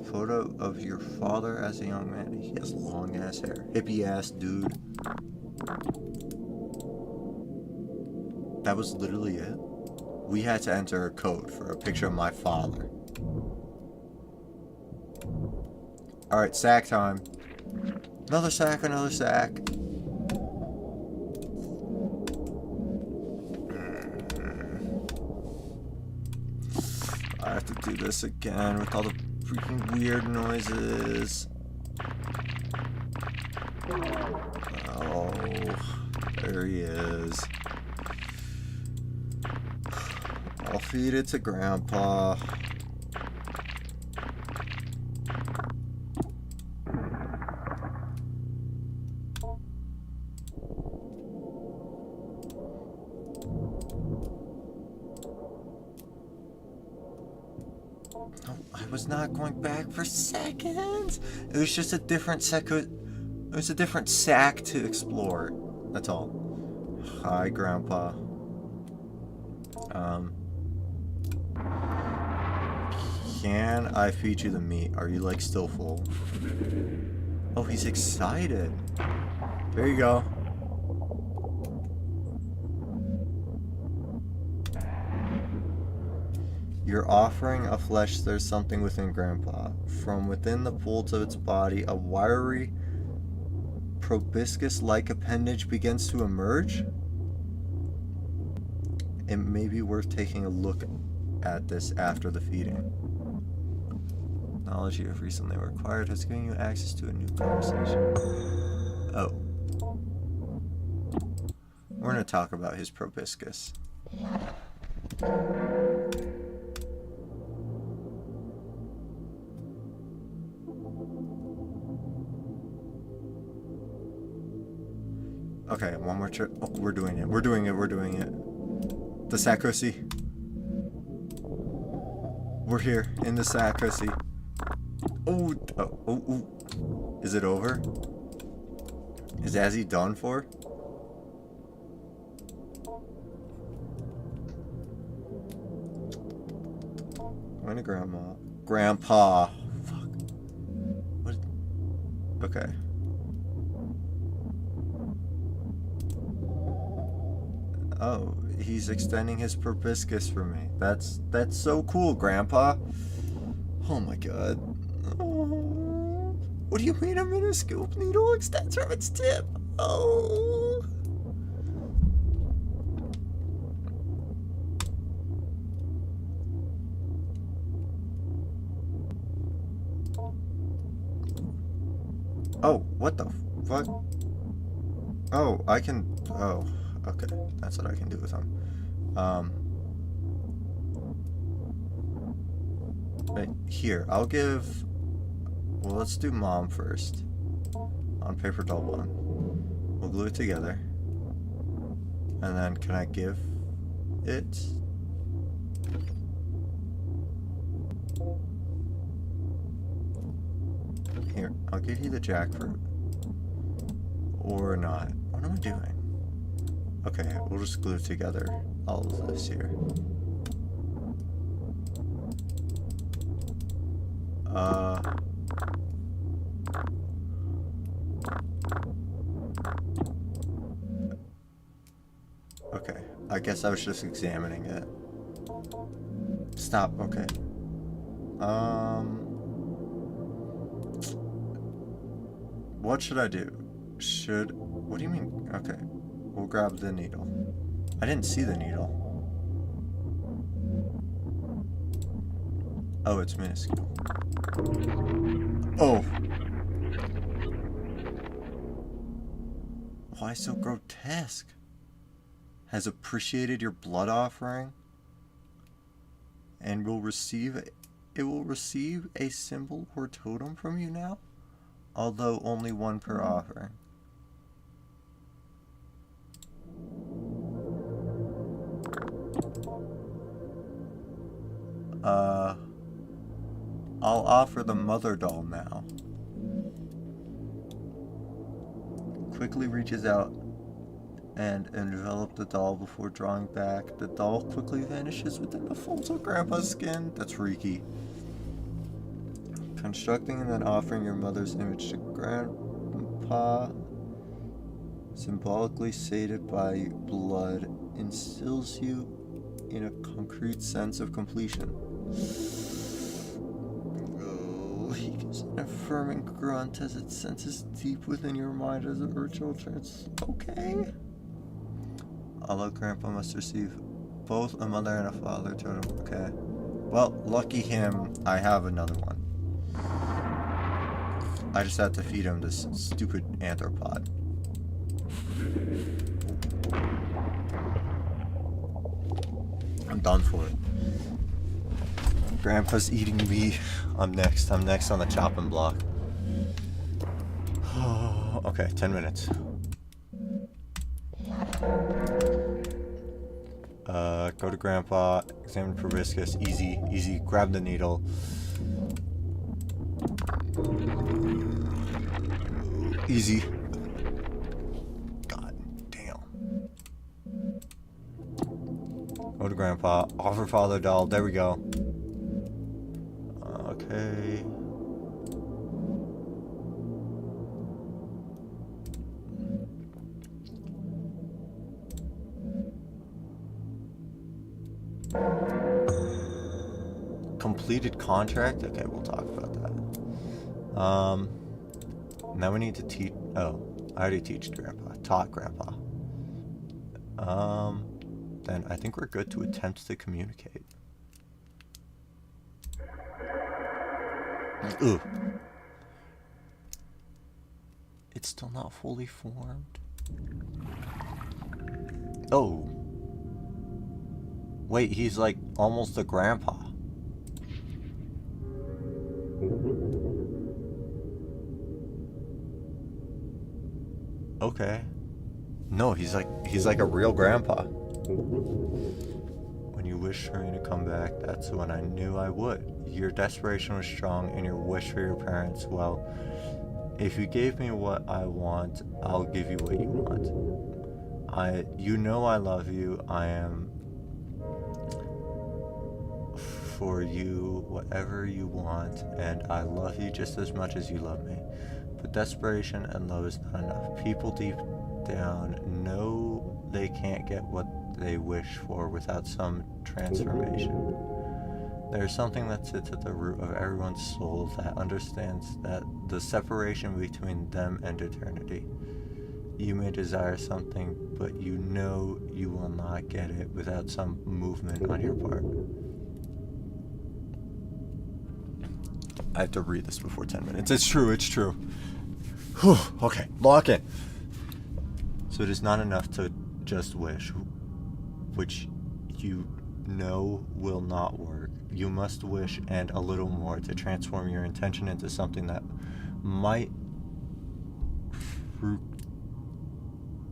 A photo of your father as a young man. He has long ass hair. Hippie ass dude. That was literally it. We had to enter a code for a picture of my father. Alright, sack time. Another sack, another sack. I have to do this again with all the freaking weird noises. Oh, there he is. I'll feed it to Grandpa. No, I was not going back for seconds. It was just a different it was a different sack to explore. That's all. Hi, Grandpa. Can I feed you the meat? Are you like still full? Oh, he's excited. There you go. You're offering a flesh. There's something within Grandpa. From within the folds of its body, a wiry, proboscis-like appendage begins to emerge. It may be worth taking a look at this after the feeding. Knowledge you have recently acquired has given you access to a new conversation. Oh. We're going to talk about his proboscis. Okay, one more trip. Oh, we're doing it. We're doing it. We're doing it. The Sakosi. We're here in the Sakosi. Oh, oh. Is it over? Is Azzy done for? Going to Grandma. Grandpa. Fuck. What? Okay. Oh, he's extending his proboscis for me. That's so cool, Grandpa. Oh my god. Oh, what do you mean a minuscule needle extends from its tip? Oh. Oh, what the fuck? Oh, I can... Oh, okay. That's what I can do with them. Right, here, I'll give... Well, let's do Mom first. On paper doll 1. We'll glue it together. And then, can I give it? Here, I'll give you the jackfruit. Or not. What am I doing? Okay, we'll just glue together all of this here. Okay, I guess I was just examining it. Stop, okay. What should I do? What do you mean? Okay, we'll grab the needle. I didn't see the needle. Oh, it's minuscule. Oh! Why so grotesque? Has appreciated your blood offering and will receive a symbol or totem from you now, although only one per offering. I'll offer the mother doll now. Quickly reaches out and envelop the doll before drawing back. The doll quickly vanishes within the folds of Grandpa's skin. That's freaky. Constructing and then offering your mother's image to Grandpa, symbolically sated by blood, instills you in a concrete sense of completion. Oh, he gives an affirming grunt as it senses deep within your mind as a ritual trance. Okay. Although Grandpa must receive both a mother and a father totem. Okay. Well, lucky him, I have another one. I just had to feed him this stupid anthropod. I'm done for it. Grandpa's eating me. I'm next on the chopping block. Okay, 10 minutes. Go to Grandpa, examine proboscis, easy, grab the needle. Easy. God damn. Go to Grandpa, offer father doll, there we go. Okay. Completed contract? Okay, we'll talk about that. Now we need to teach. Oh, I already taught Grandpa. Then I think we're good to attempt to communicate. Ugh. It's still not fully formed. Oh. Wait, he's like almost a grandpa. Okay. No, he's like a real grandpa. When you wish for me to come back, that's when I knew I would. Your desperation was strong and your wish for your parents, well, if you gave me what I want, I'll give you what you want. You know I love you. I am for you whatever you want, and I love you just as much as you love me. But desperation and love is not enough. People deep down know they can't get what they wish for without some transformation. There's something that sits at the root of everyone's soul that understands that the separation between them and eternity. You may desire something, but you know you will not get it without some movement on your part. I have to read this before 10 minutes. It's true. Whew, okay, lock in. So it is not enough to just wish, which you know will not work. You must wish and a little more to transform your intention into something that might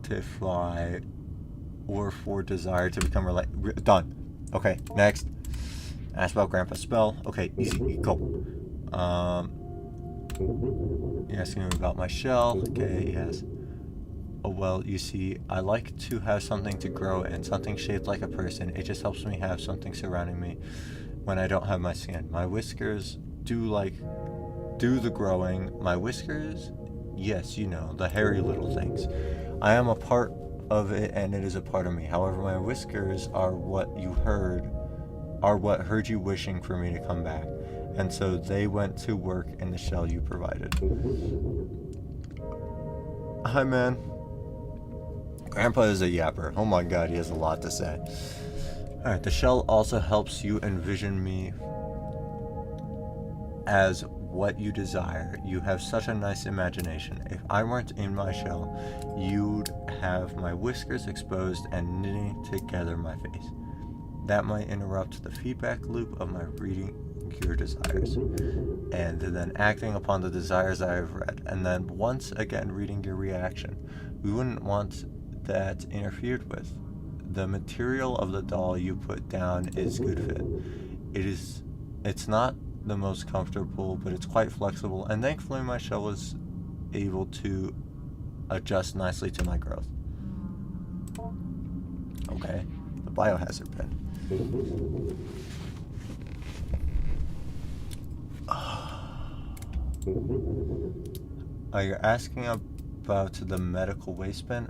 fructify or for desire to become done. Okay, next. Ask about Grandpa's spell. Okay, easy, go. You're asking me about my shell. Okay, yes. Oh, well, you see, I like to have something to grow in, something shaped like a person. It just helps me have something surrounding me when I don't have my skin. My whiskers do the growing. My whiskers? Yes, you know, the hairy little things. I am a part of it, and it is a part of me. However, my whiskers are what heard you wishing for me to come back. And so they went to work in the shell you provided. Hi, man. Grandpa is a yapper. Oh my god, he has a lot to say. Alright, the shell also helps you envision me as what you desire. You have such a nice imagination. If I weren't in my shell, you'd have my whiskers exposed and knitting together my face. That might interrupt the feedback loop of my reading your desires, and then acting upon the desires I have read, and then once again reading your reaction. We wouldn't want that interfered with. The material of the doll you put down is good fit. It's not the most comfortable, but it's quite flexible, and thankfully my shell was able to adjust nicely to my growth. Okay, the biohazard bin. Are you asking about the medical waste bin?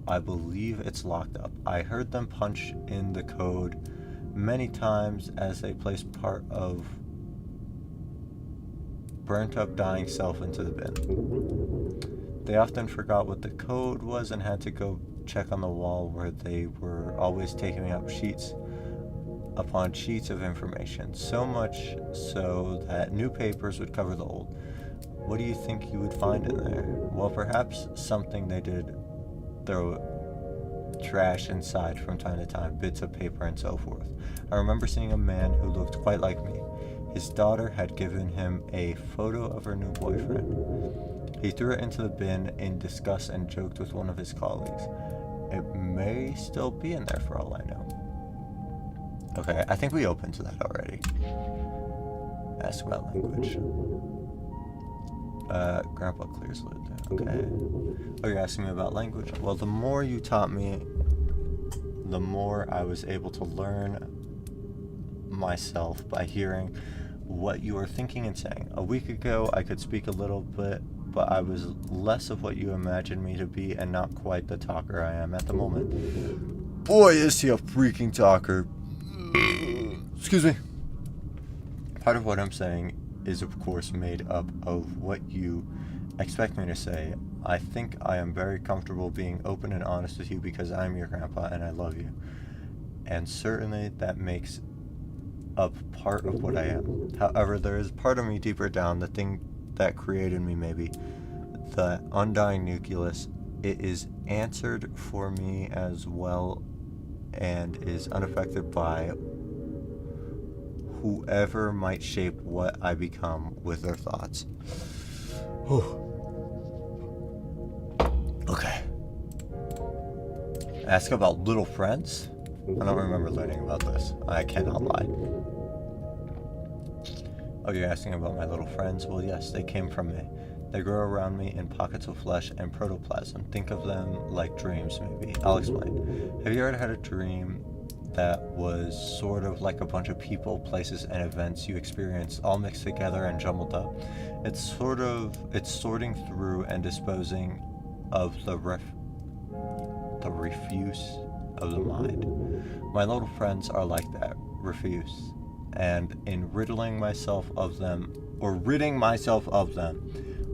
I believe it's locked up. I heard them punch in the code many times as they placed part of burnt up dying self into the bin. They often forgot what the code was and had to go check on the wall where they were always taking up sheets upon sheets of information, so much so that new papers would cover the old. What do you think you would find in there? Well, perhaps something they did throw trash inside from time to time, bits of paper and so forth. I remember seeing a man who looked quite like me. His daughter had given him a photo of her new boyfriend. He threw it into the bin in disgust and joked with one of his colleagues. It may still be in there for all I know. Okay, I think we opened to that already. Ask about language. Grandpa clears lid. Okay. Oh, you're asking me about language? Well, the more you taught me, the more I was able to learn myself by hearing what you were thinking and saying. A week ago, I could speak a little bit, but I was less of what you imagined me to be and not quite the talker I am at the moment. Boy, is he a freaking talker. Excuse me. Part of what I'm saying is, of course, made up of what you expect me to say. I think I am very comfortable being open and honest with you because I'm your grandpa and I love you. And certainly that makes up part of what I am. However, there is part of me deeper down, the thing that created me maybe, the undying nucleus. It is answered for me as well and is unaffected by whoever might shape what I become with their thoughts. Whew. Okay. Ask about little friends? I don't remember learning about this. I cannot lie. Oh, you're asking about my little friends? Well, yes, they came from me. They grow around me in pockets of flesh and protoplasm. Think of them like dreams, maybe. I'll explain. Have you ever had a dream that was sort of like a bunch of people, places, and events you experienced all mixed together and jumbled up? It's sorting through and disposing of the refuse of the mind. My little friends are like that, refuse. And in ridding myself of them,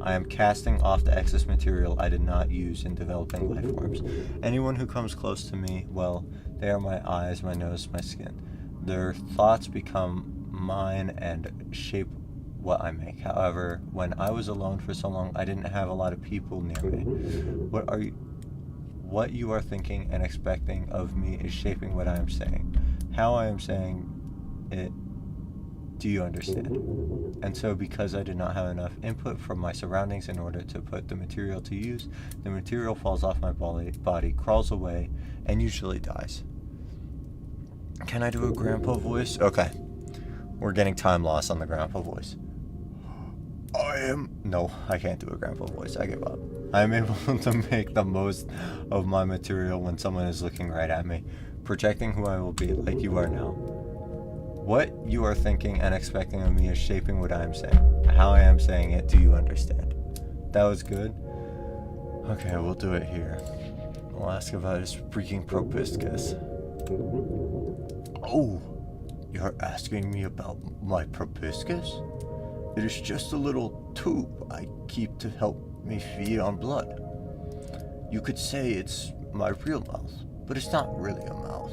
I am casting off the excess material I did not use in developing life forms. Anyone who comes close to me, well, they are my eyes, my nose, my skin. Their thoughts become mine and shape what I make. However, when I was alone for so long, I didn't have a lot of people near me. What you are thinking and expecting of me is shaping what I am saying. How I am saying it, do you understand? And so because I did not have enough input from my surroundings in order to put the material to use, the material falls off my body, crawls away, and usually dies. Can I do a grandpa voice? Okay. We're getting time loss on the grandpa voice. No, I can't do a grandpa voice. I give up. I am able to make the most of my material when someone is looking right at me, projecting who I will be, like you are now. What you are thinking and expecting of me is shaping what I am saying. How I am saying it, do you understand? That was good? Okay, we'll do it here. We'll ask about his freaking proboscis. Oh, you're asking me about my proboscis? It is just a little tube I keep to help me feed on blood. You could say it's my real mouth, but it's not really a mouth.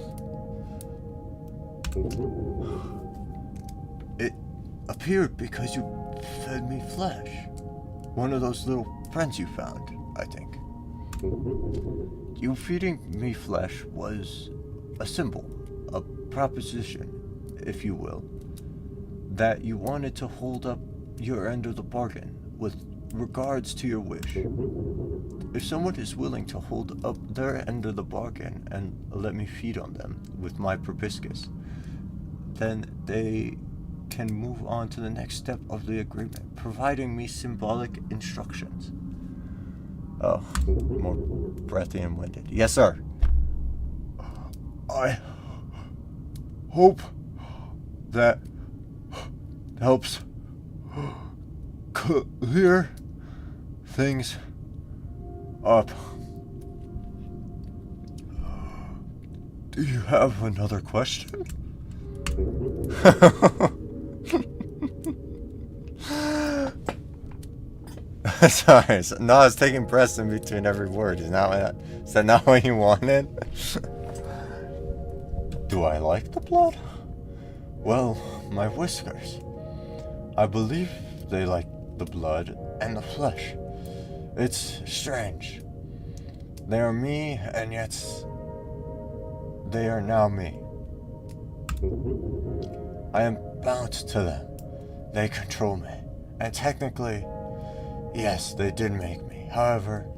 It appeared because you fed me flesh. One of those little friends you found, I think. You feeding me flesh was a symbol, a proposition, if you will, that you wanted to hold up your end of the bargain with regards to your wish. If someone is willing to hold up their end of the bargain and let me feed on them with my proboscis, then they can move on to the next step of the agreement, providing me symbolic instructions. Oh, more breathy and winded. Yes, sir. I hope that helps clear things up. Do you have another question? Sorry, no, I was taking breaths in between every word. Is that not what you wanted? Do I like the blood? Well, my whiskers. I believe they like the blood and the flesh. It's strange. They are me, and yet they are now me. I am bound to them. They control me. And technically, yes, they did make me. However,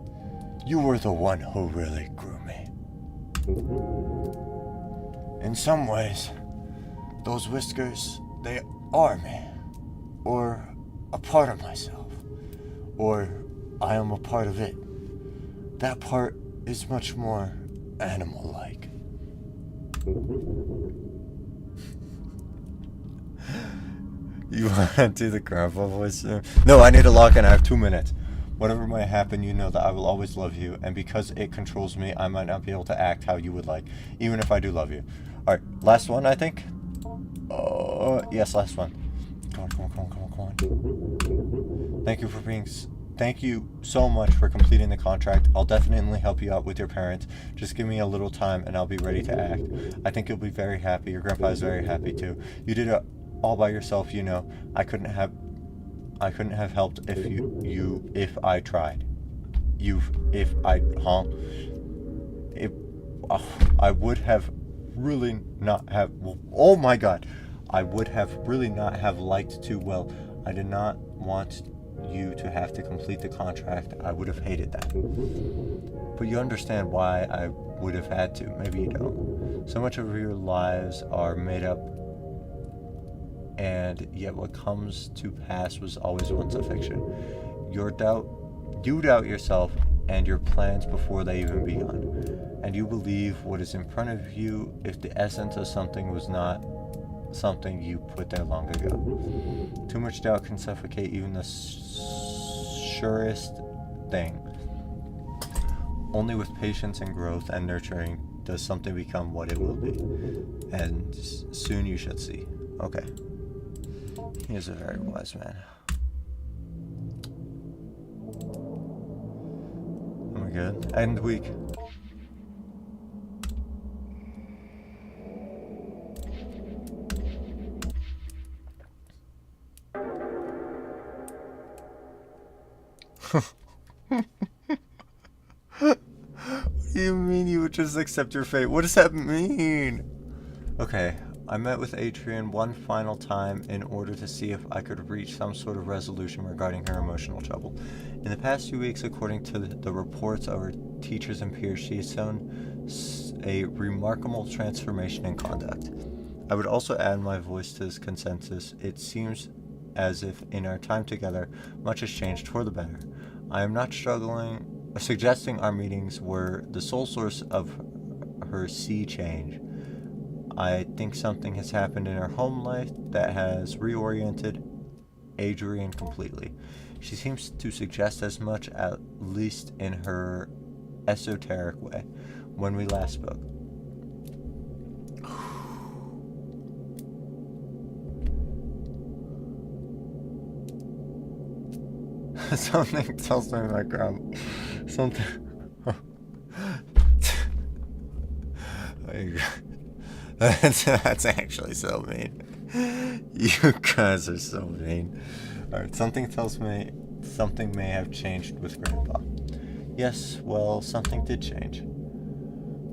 you were the one who really grew me. In some ways, those whiskers, they are me. Or a part of myself. Or I am a part of it. That part is much more animal-like. You want to do the grandpa voice? No, I need to lock in. I have 2 minutes. Whatever might happen, you know that I will always love you, and because it controls me, I might not be able to act how you would like, even if I do love you. Alright, last one, I think? Yes, last one. Come on. Thank you so much for completing the contract. I'll definitely help you out with your parents. Just give me a little time and I'll be ready to act. I think you'll be very happy. Your grandpa is very happy too. You did it all by yourself, you know. I couldn't have helped if I tried. I would have really not have, oh my god. I would have really not have liked to, well, I did not want you to have to complete the contract. I would have hated that. But you understand why I would have had to. Maybe you don't. So much of your lives are made up, and yet what comes to pass was always once a fiction. You doubt yourself and your plans before they even begun. And you believe what is in front of you if the essence of something was not something you put there long ago. Too much doubt can suffocate even the surest thing. Only with patience and growth and nurturing does something become what it will be. And soon you shall see. Okay. He is a very wise man. Am I good? End week. What do you mean you would just accept your fate? What does that mean? Okay, I met with Adrian one final time in order to see if I could reach some sort of resolution regarding her emotional trouble. In the past few weeks, according to the reports of her teachers and peers, she has shown a remarkable transformation in conduct. I would also add my voice to this consensus. It seems as if in our time together, much has changed for the better. I am not suggesting our meetings were the sole source of her sea change. I think something has happened in her home life that has reoriented Adrian completely. She seems to suggest as much, at least in her esoteric way, when we last spoke. Something tells me my grandma. Something. That's actually so mean. You guys are so mean. Alright, something tells me something may have changed with Grandpa. Yes, well, something did change.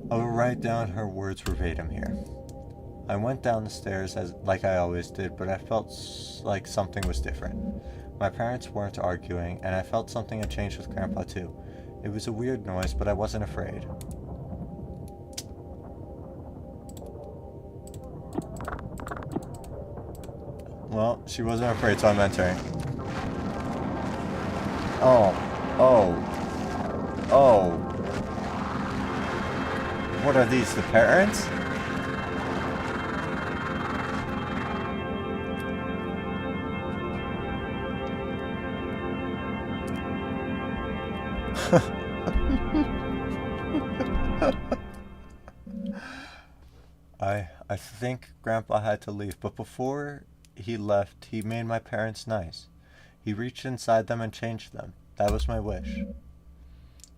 I will write down her words verbatim here. I went down the stairs like I always did, but I felt like something was different. My parents weren't arguing, and I felt something had changed with Grandpa too. It was a weird noise, but I wasn't afraid. Well, she wasn't afraid, so I'm entering. Oh. What are these, the parents? I think Grandpa had to leave, but before he left, he made my parents nice. He reached inside them and changed them. That was my wish.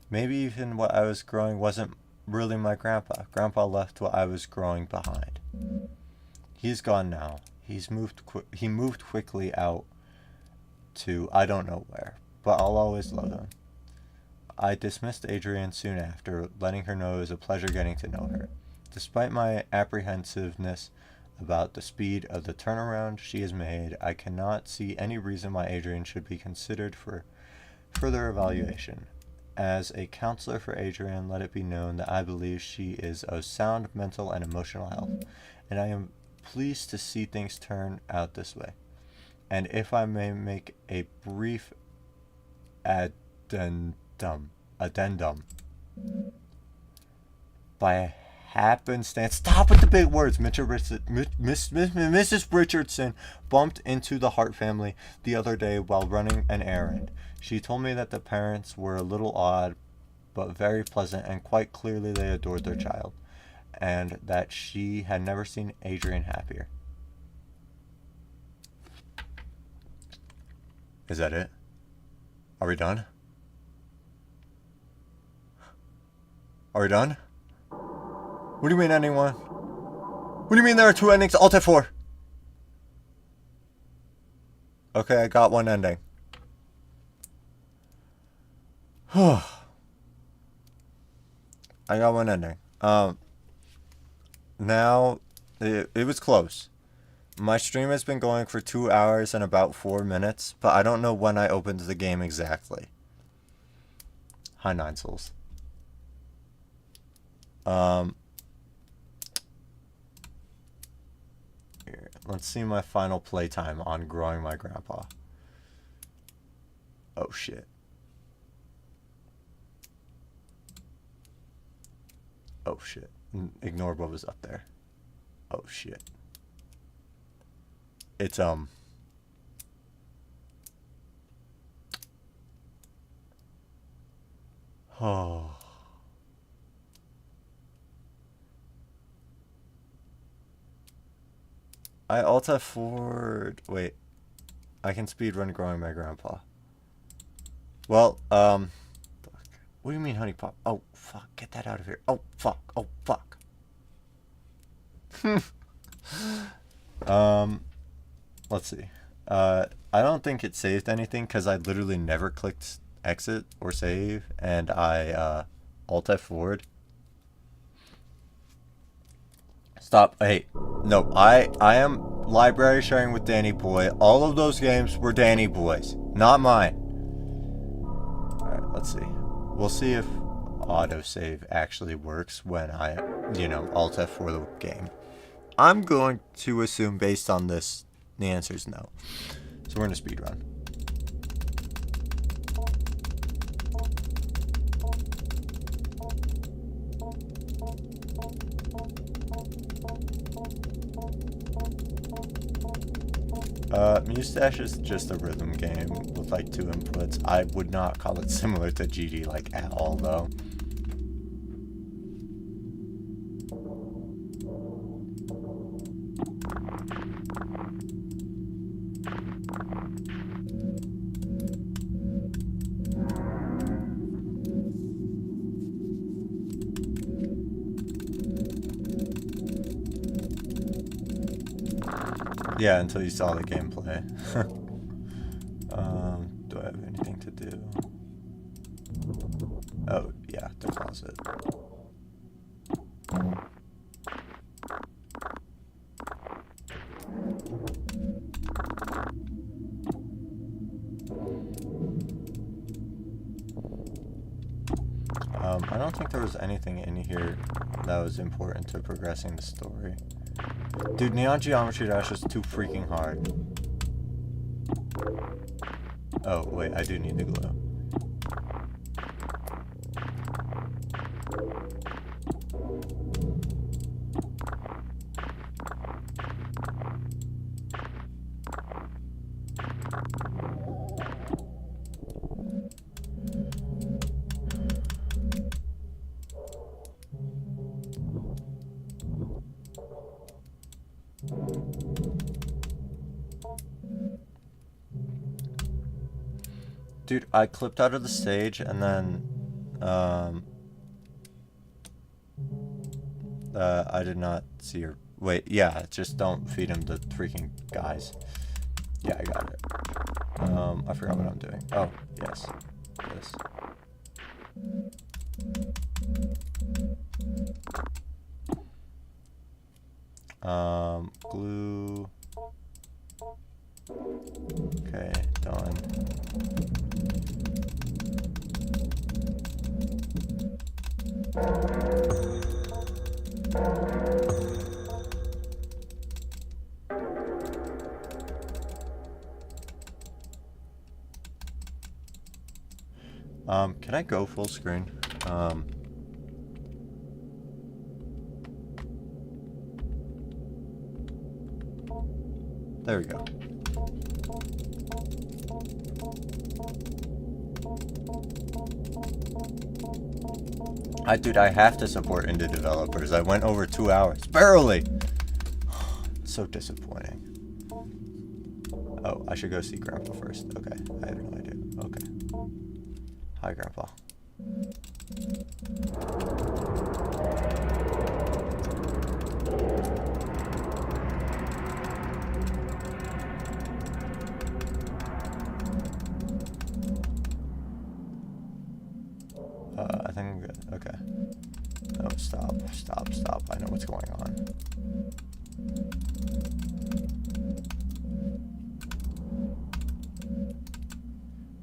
Maybe even what I was growing wasn't really my grandpa. Grandpa left what I was growing behind. He's gone now. He moved quickly out to I don't know where, but I'll always love him. I dismissed Adrienne soon after, letting her know it was a pleasure getting to know her. Despite my apprehensiveness about the speed of the turnaround she has made, I cannot see any reason why Adrienne should be considered for further evaluation. As a counselor for Adrienne, let it be known that I believe she is of sound mental and emotional health, and I am pleased to see things turn out this way. And if I may make a brief addendum, by happenstance, stop with the big words. Mrs. Richardson bumped into the Hart family the other day while running an errand. She told me that the parents were a little odd, but very pleasant, and quite clearly they adored their child, and that she had never seen Adrienne happier. Is that it? Are we done? Are we done? What do you mean, ending one? What do you mean there are two endings? Alt F4. Okay, I got one ending. I got one ending. Now, it was close. My stream has been going for 2 hours and about 4 minutes, but I don't know when I opened the game exactly. Hi, Nine Souls. Here, let's see my final playtime on growing my grandpa. Oh, shit. Oh, shit. Ignore what was up there. Oh, shit. It's, oh. I alt F4'd. Wait. I can speedrun growing my grandpa. Well, fuck. What do you mean, honey pop? Oh, fuck. Get that out of here. Oh, fuck. Oh, fuck. Let's see. I don't think it saved anything because I literally never clicked exit or save, and I alt F4'd. Stop. Hey, no, I am library sharing with Danny Boy. All of those games were Danny Boy's, not mine. Alright, let's see. We'll see if autosave actually works when I, alt F4 the game. I'm going to assume based on this, the answer is no. So we're going to speedrun. Mustache is just a rhythm game with like 2 inputs. I would not call it similar to GD like at all though. Yeah, until you saw the gameplay. Do I have anything to do? Oh, yeah, deposit. I don't think there was anything in here that was important to progressing the story. Dude, Neon Geometry Dash is too freaking hard. Oh, wait, I do need the glue. Dude, I clipped out of the stage and then, I did not see her. Wait, yeah, just don't feed him the freaking guys. Yeah, I got it. I forgot what I'm doing. Oh, yes. This. Glue. Okay, done. Can I go full screen? There we go. Dude, I have to support indie developers. I went over 2 hours. Barely! So disappointing. Oh, I should go see Grandpa first. Okay, I have no idea. Okay. Hi, Grandpa. I think I'm good. Okay. No, stop. I know what's going on.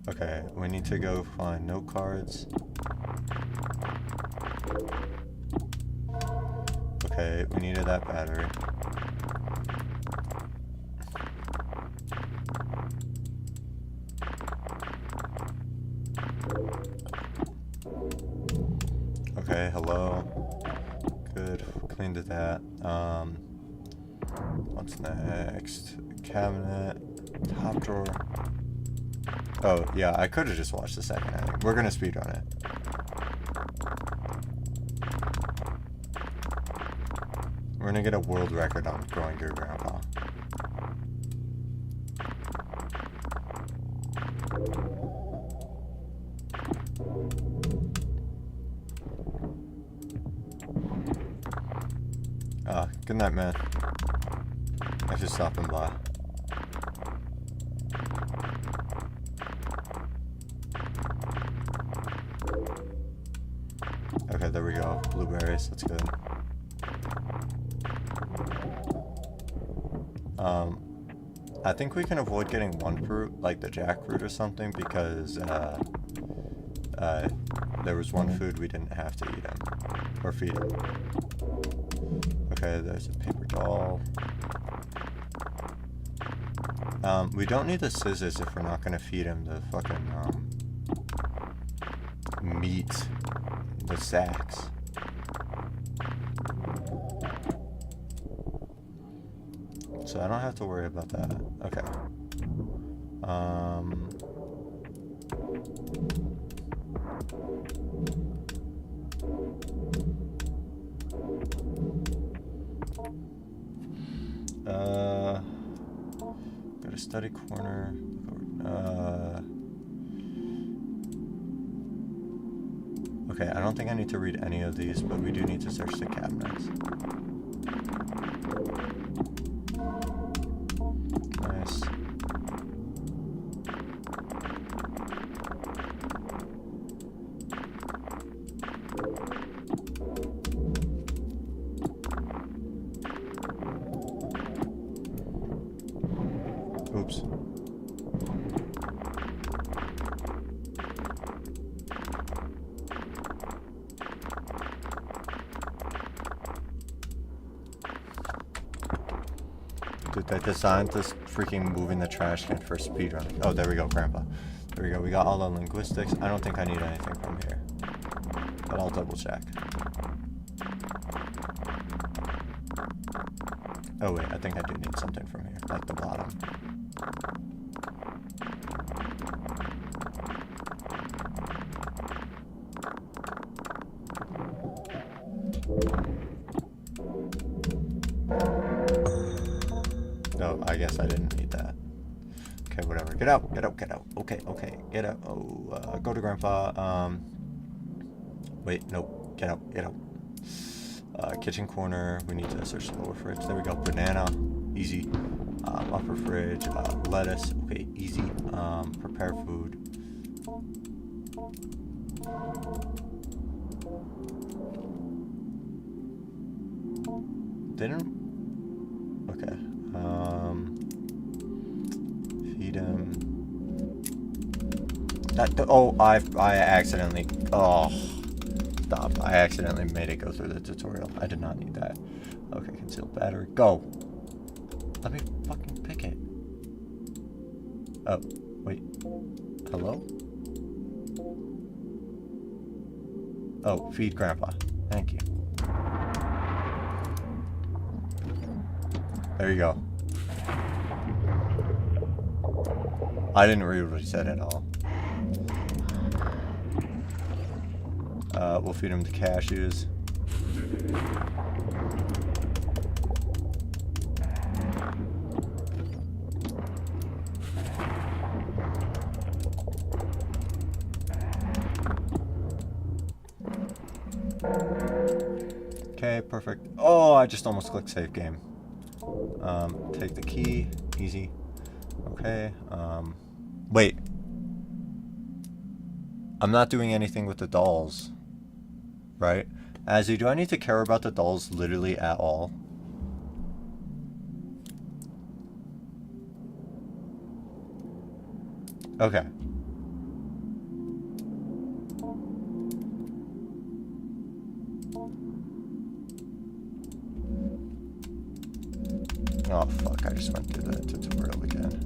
Okay, we need to go find note cards. Okay, we needed that battery. Okay, hello. Good, cleaned that. What's next? Cabinet, top drawer. Oh, yeah, I could have just watched the second ending. We're gonna speedrun it. We're gonna get a world record on growing your grandpa. Good night, man. Thanks for stopping by. Okay, there we go. Blueberries, that's good. I think we can avoid getting one fruit, like the jackfruit or something, because there was one food we didn't have to eat him. Or feed him. Okay, there's a paper doll. We don't need the scissors if we're not gonna feed him the fucking, meat. The sacks. So I don't have to worry about that. Okay. Go to study corner. Okay, I don't think I need to read any of these, but we do need to search the cabinets. Nice. Oops. Dude, they designed this freaking moving the trash can for speedrunning. Oh, there we go, Grandpa. There we go. We got all the linguistics. I don't think I need anything from here, but I'll double check. Oh wait, I think I do need something from here, like the bottom. No, I guess I didn't need that. Okay, whatever. Get out, get out, get out. Okay, okay, get out. Oh, go to Grandpa. Wait, no, get out, get out. Kitchen corner. We need to search the lower fridge. There we go. Banana, easy. Upper fridge. Lettuce. Okay, easy. Prepare food. Didn't. Okay. Feed him. Oh, I accidentally. Oh, stop! I accidentally made it go through the tutorial. I did not need that. Okay, concealed battery. Go. Let me fucking pick it. Oh, wait. Hello? Oh, feed Grandpa. Thank you. There you go. I didn't read what he said at all. We'll feed him the cashews. Okay, perfect. Oh, I just almost clicked save game. Take the key. Easy. Okay. Wait. I'm not doing anything with the dolls. Right? Azzy, do I need to care about the dolls literally at all? Okay. Oh fuck, I just went through the tutorial again.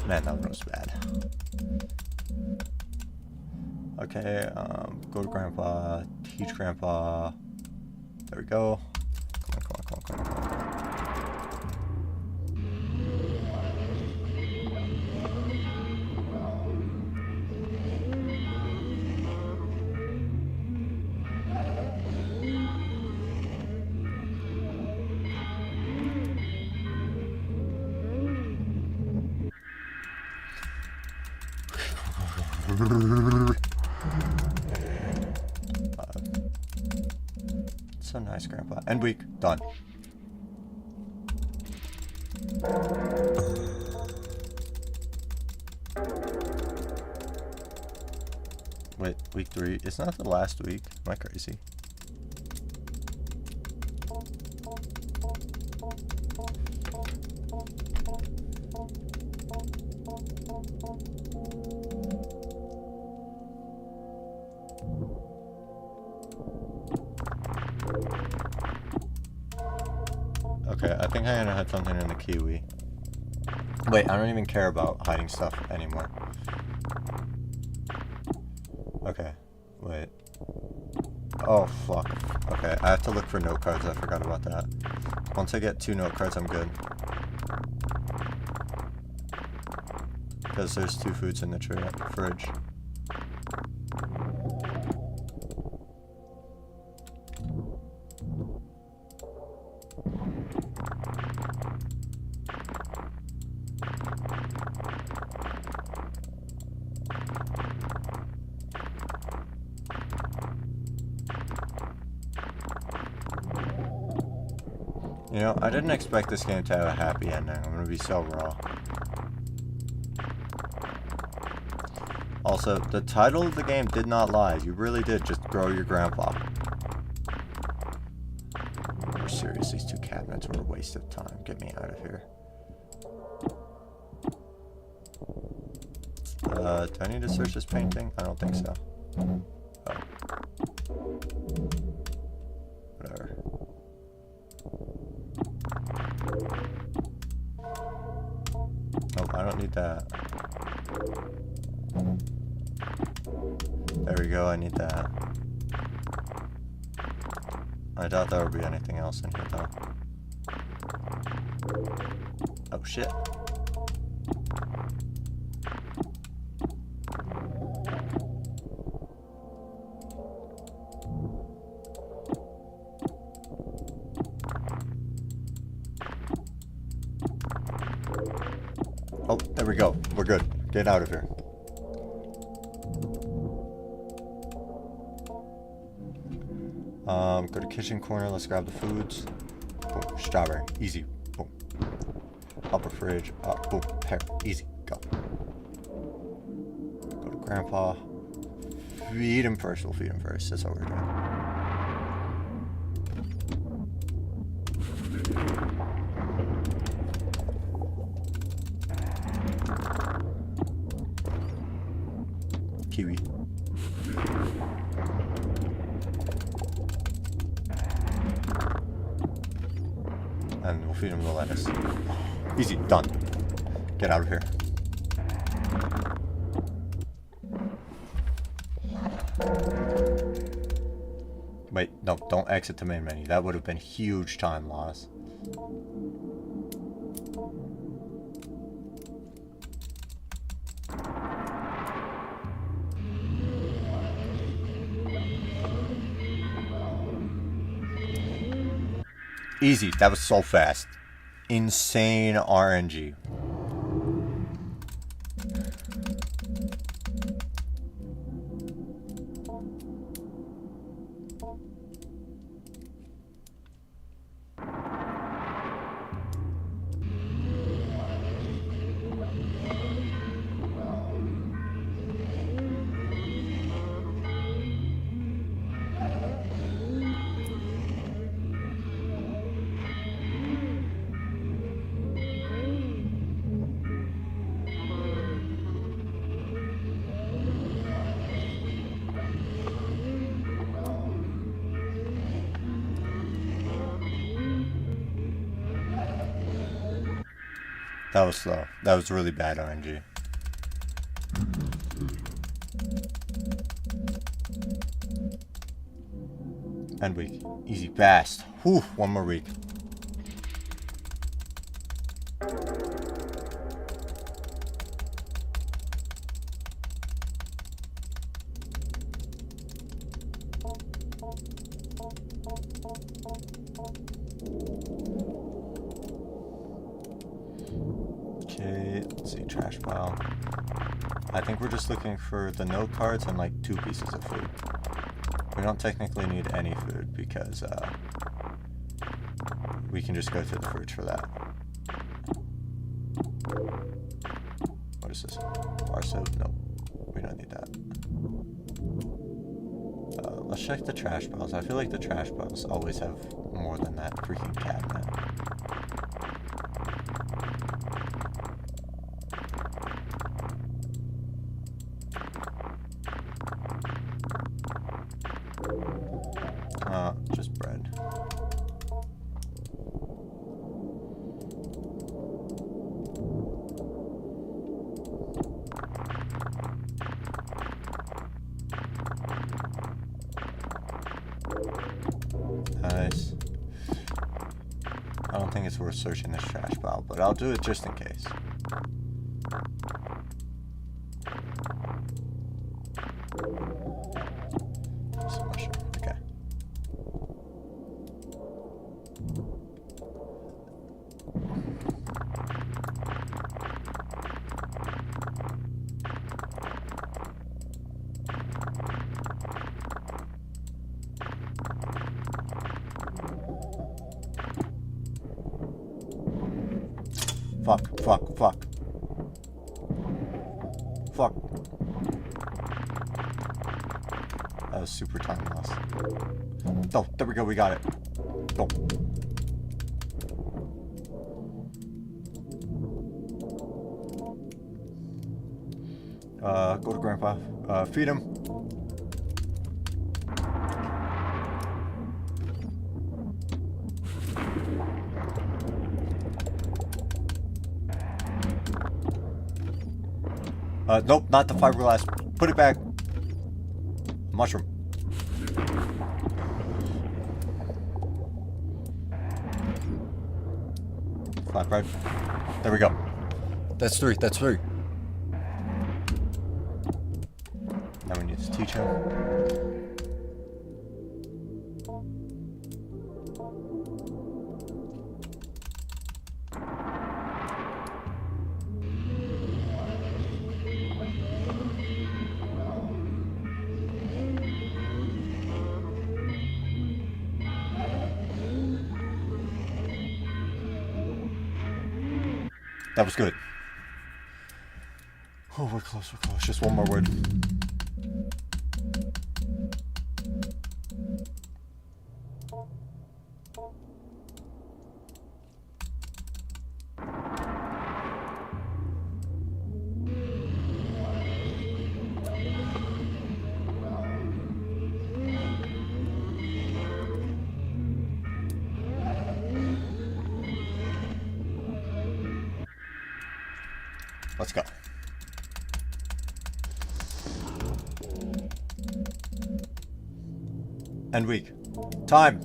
Man, that was bad. Okay, go to Grandpa, teach Grandpa. There we go. Come on, come on, come on, come on, come on. So nice, Grandpa. End week. Done. Wait, week 3. It's not the last week. Am I crazy? Okay, I think I had something in the kiwi. Wait, I don't even care about hiding stuff anymore. Okay, wait. Oh, fuck. Okay, I have to look for note cards. I forgot about that. Once I get 2 note cards, I'm good. Because there's 2 foods in the fridge. You know, I didn't expect this game to have a happy ending. I'm gonna be so raw. Also, the title of the game did not lie. You really did just grow your grandpa. Or seriously, these 2 cabinets were a waste of time. Get me out of here. Do I need to search this painting? I don't think so. Oh. Whatever. Oh, I don't need that. There we go, I need that. I doubt there would be anything else in here though. Oh shit. Oh, there we go. We're good. Get out of here. Go to kitchen corner. Let's grab the foods. Boom. Strawberry. Easy. Boom. Upper fridge. Boom. Pear. Easy. Go. Go to Grandpa. Feed him first. We'll feed him first. That's what we're doing. Kiwi. And we'll feed him the lettuce. Easy, done. Get out of here. Wait, no, don't exit the main menu. That would have been huge time loss. Easy. That was so fast. Insane RNG. That was slow. That was really bad RNG. End week. Easy, fast. Whew, one more week. Okay, let's see, trash pile. I think we're just looking for the note cards and like 2 pieces of food. We don't technically need any food because we can just go through the fridge for that. What is this? Bar soap? No, we don't need that. Let's check the trash piles. I feel like the trash piles always have more than that freaking cabinet. Just bread. Nice. I don't think it's worth searching this trash pile, but I'll do it just in case. Some mushroom. Okay. Fuck, fuck, fuck. Fuck. That was super time loss. Oh, there we go, we got it. Go. Go to Grandpa. Feed him. Nope, not the fiberglass. Put it back. Mushroom. Flatbread. There we go. That's 3. That's 3. Now we need to teach him. That was good. Oh, we're close, we're close. Just one more word. Let's go. End week. Time.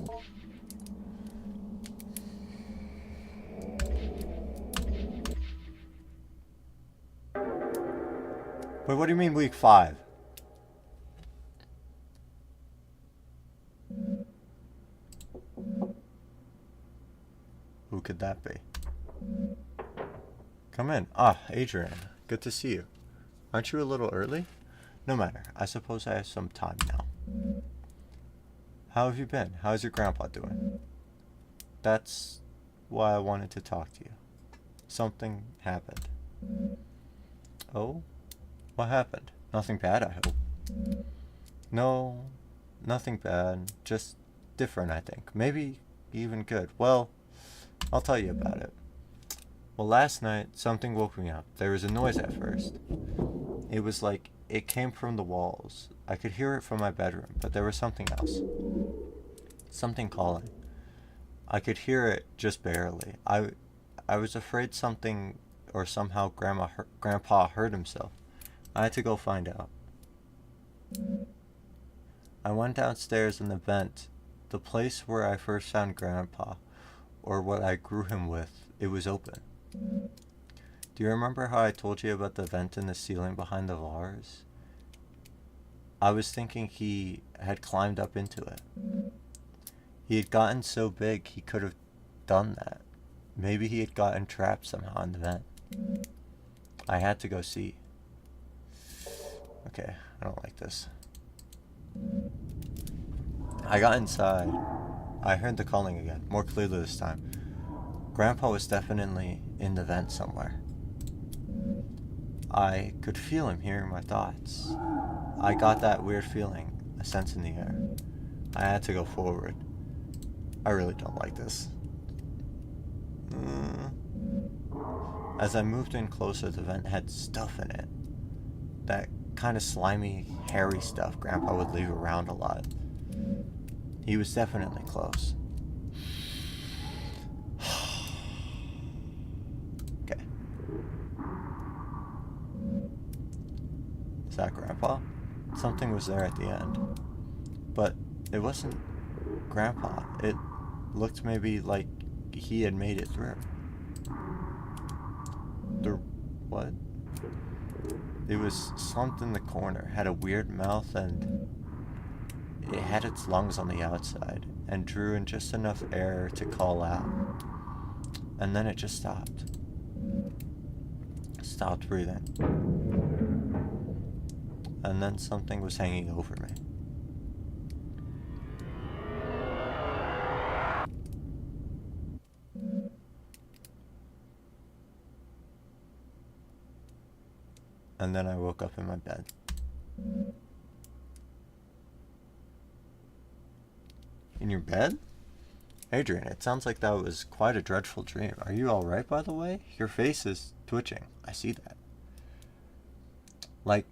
Wait, what do you mean week 5? Who could that be? Come in. Ah, Adrian. Good to see you. Aren't you a little early? No matter. I suppose I have some time now. How have you been? How's your grandpa doing? That's why I wanted to talk to you. Something happened. Oh? What happened? Nothing bad, I hope. No, nothing bad. Just different, I think. Maybe even good. Well, I'll tell you about it. Well, last night, something woke me up. There was a noise at first. It was like it came from the walls. I could hear it from my bedroom, but there was something else. Something calling. I could hear it just barely. I was afraid something or somehow Grandpa hurt himself. I had to go find out. I went downstairs in the vent, the place where I first found Grandpa, or what I grew him with. It was open. Do you remember how I told you about the vent in the ceiling behind the vase? I was thinking he had climbed up into it. He had gotten so big he could have done that. Maybe he had gotten trapped somehow in the vent. I had to go see. Okay, I don't like this. I got inside. I heard the calling again, more clearly this time. Grandpa was definitely in the vent somewhere. I could feel him hearing my thoughts. I got that weird feeling, a sense in the air. I had to go forward. I really don't like this. As I moved in closer, the vent had stuff in it. That kind of slimy, hairy stuff Grandpa would leave around a lot. He was definitely close. Okay. Is that Grandpa? Something was there at the end. But it wasn't Grandpa. It looked maybe like he had made it through. What? It was slumped in the corner, had a weird mouth, and it had its lungs on the outside, and drew in just enough air to call out. And then it just stopped. Stopped breathing. And then something was hanging over me. And then I woke up in my bed. In your bed? Adrian, it sounds like that was quite a dreadful dream. Are you alright, by the way? Your face is twitching. I see that. Like,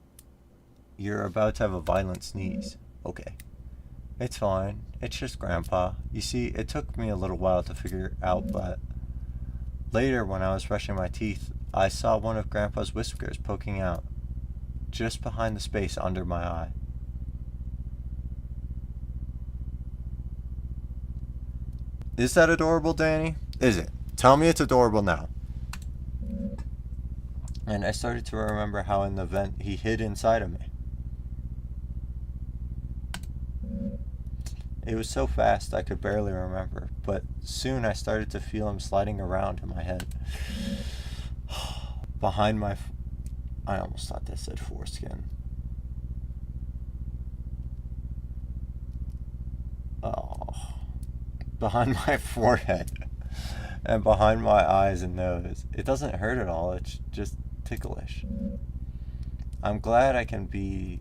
you're about to have a violent sneeze. Okay. It's fine. It's just Grandpa. You see, it took me a little while to figure it out, but later when I was brushing my teeth, I saw one of Grandpa's whiskers poking out, just behind the space under my eye. Is that adorable, Danny? Is it? Tell me it's adorable now. And I started to remember how in the vent he hid inside of me. It was so fast I could barely remember, but soon I started to feel him sliding around in my head. Behind my... I almost thought that said foreskin. Oh. Behind my forehead. And behind my eyes and nose. It doesn't hurt at all, it's just ticklish. I'm glad I can be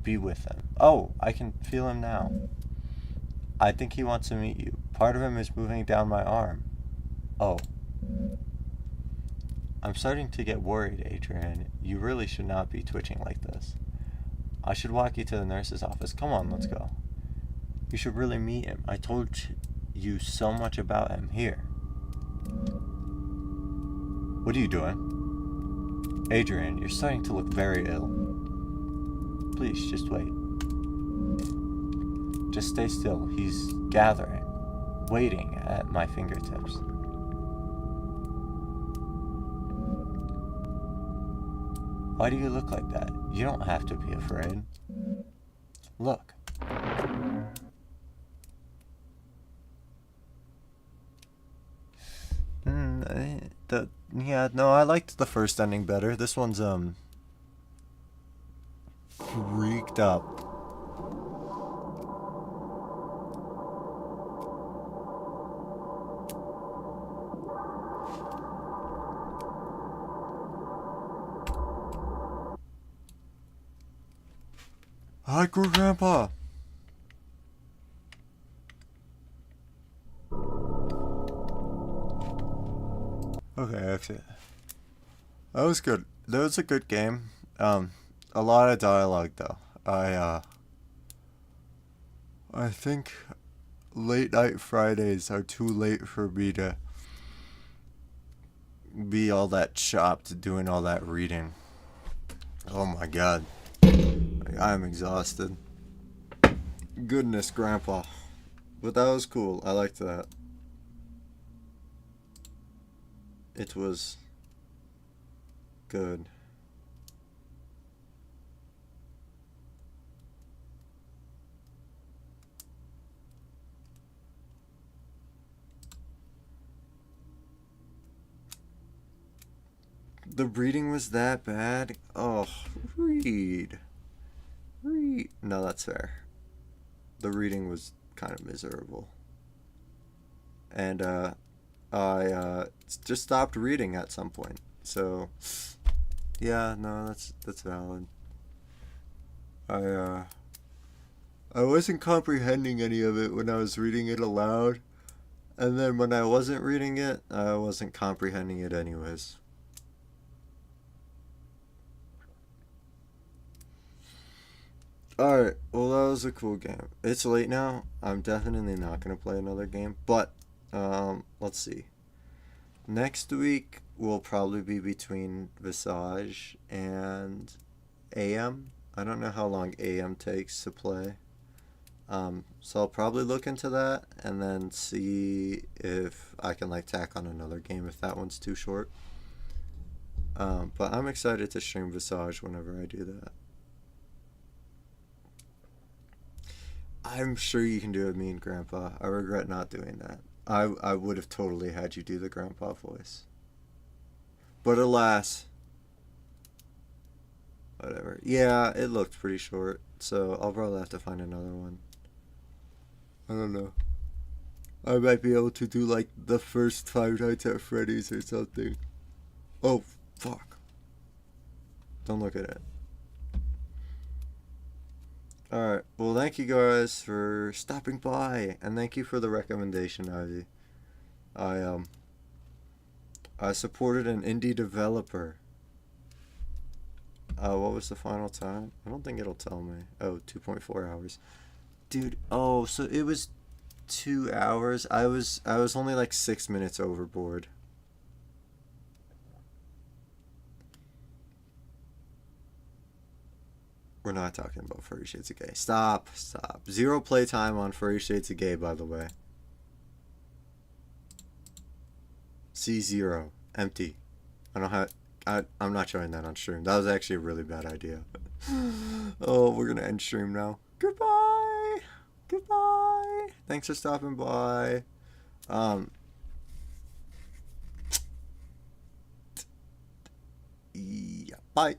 with him. Oh, I can feel him now. I think he wants to meet you. Part of him is moving down my arm. Oh. I'm starting to get worried, Adrian. You really should not be twitching like this. I should walk you to the nurse's office. Come on, let's go. You should really meet him. I told you so much about him. Here. What are you doing? Adrian, you're starting to look very ill. Please, just wait. Just stay still. He's gathering, waiting at my fingertips. Why do you look like that? You don't have to be afraid. Look. Yeah, no, I liked the first ending better. This one's, freaked up. Hi, Grandpa. Okay, exit. That was good. That was a good game. A lot of dialogue though. I think late night Fridays are too late for me to be all that chopped doing all that reading. Oh my god. I'm exhausted. Goodness, Grandpa. But that was cool. I liked that. It was good. The reading was that bad? Oh, read. No, that's fair. The reading was kind of miserable. And, I just stopped reading at some point. So, yeah, no, that's valid. I wasn't comprehending any of it when I was reading it aloud. And then when I wasn't reading it, I wasn't comprehending it anyways. Alright, well that was a cool game. It's late now. I'm definitely not going to play another game. But, let's see. Next week will probably be between Visage and AM. I don't know how long AM takes to play. So I'll probably look into that and then see if I can like tack on another game if that one's too short. But I'm excited to stream Visage whenever I do that. I'm sure you can do it, me and Grandpa. I regret not doing that. I would have totally had you do the Grandpa voice. But alas. Whatever. Yeah, it looked pretty short. So I'll probably have to find another one. I don't know. I might be able to do like the first Five Nights at Freddy's or something. Oh, fuck. Don't look at it. Alright, well thank you guys for stopping by, and thank you for the recommendation, Ivy. I supported an indie developer. What was the final time? I don't think it'll tell me. Oh, 2.4 hours. Dude, oh, so it was 2 hours. I was only like 6 minutes overboard. We're not talking about Furry Shades of Gay. Stop. 0 playtime on Furry Shades of Gay, by the way. C0. Empty. I don't have... I'm not showing that on stream. That was actually a really bad idea. Oh, we're gonna end stream now. Goodbye! Goodbye! Thanks for stopping by. Yeah, bye.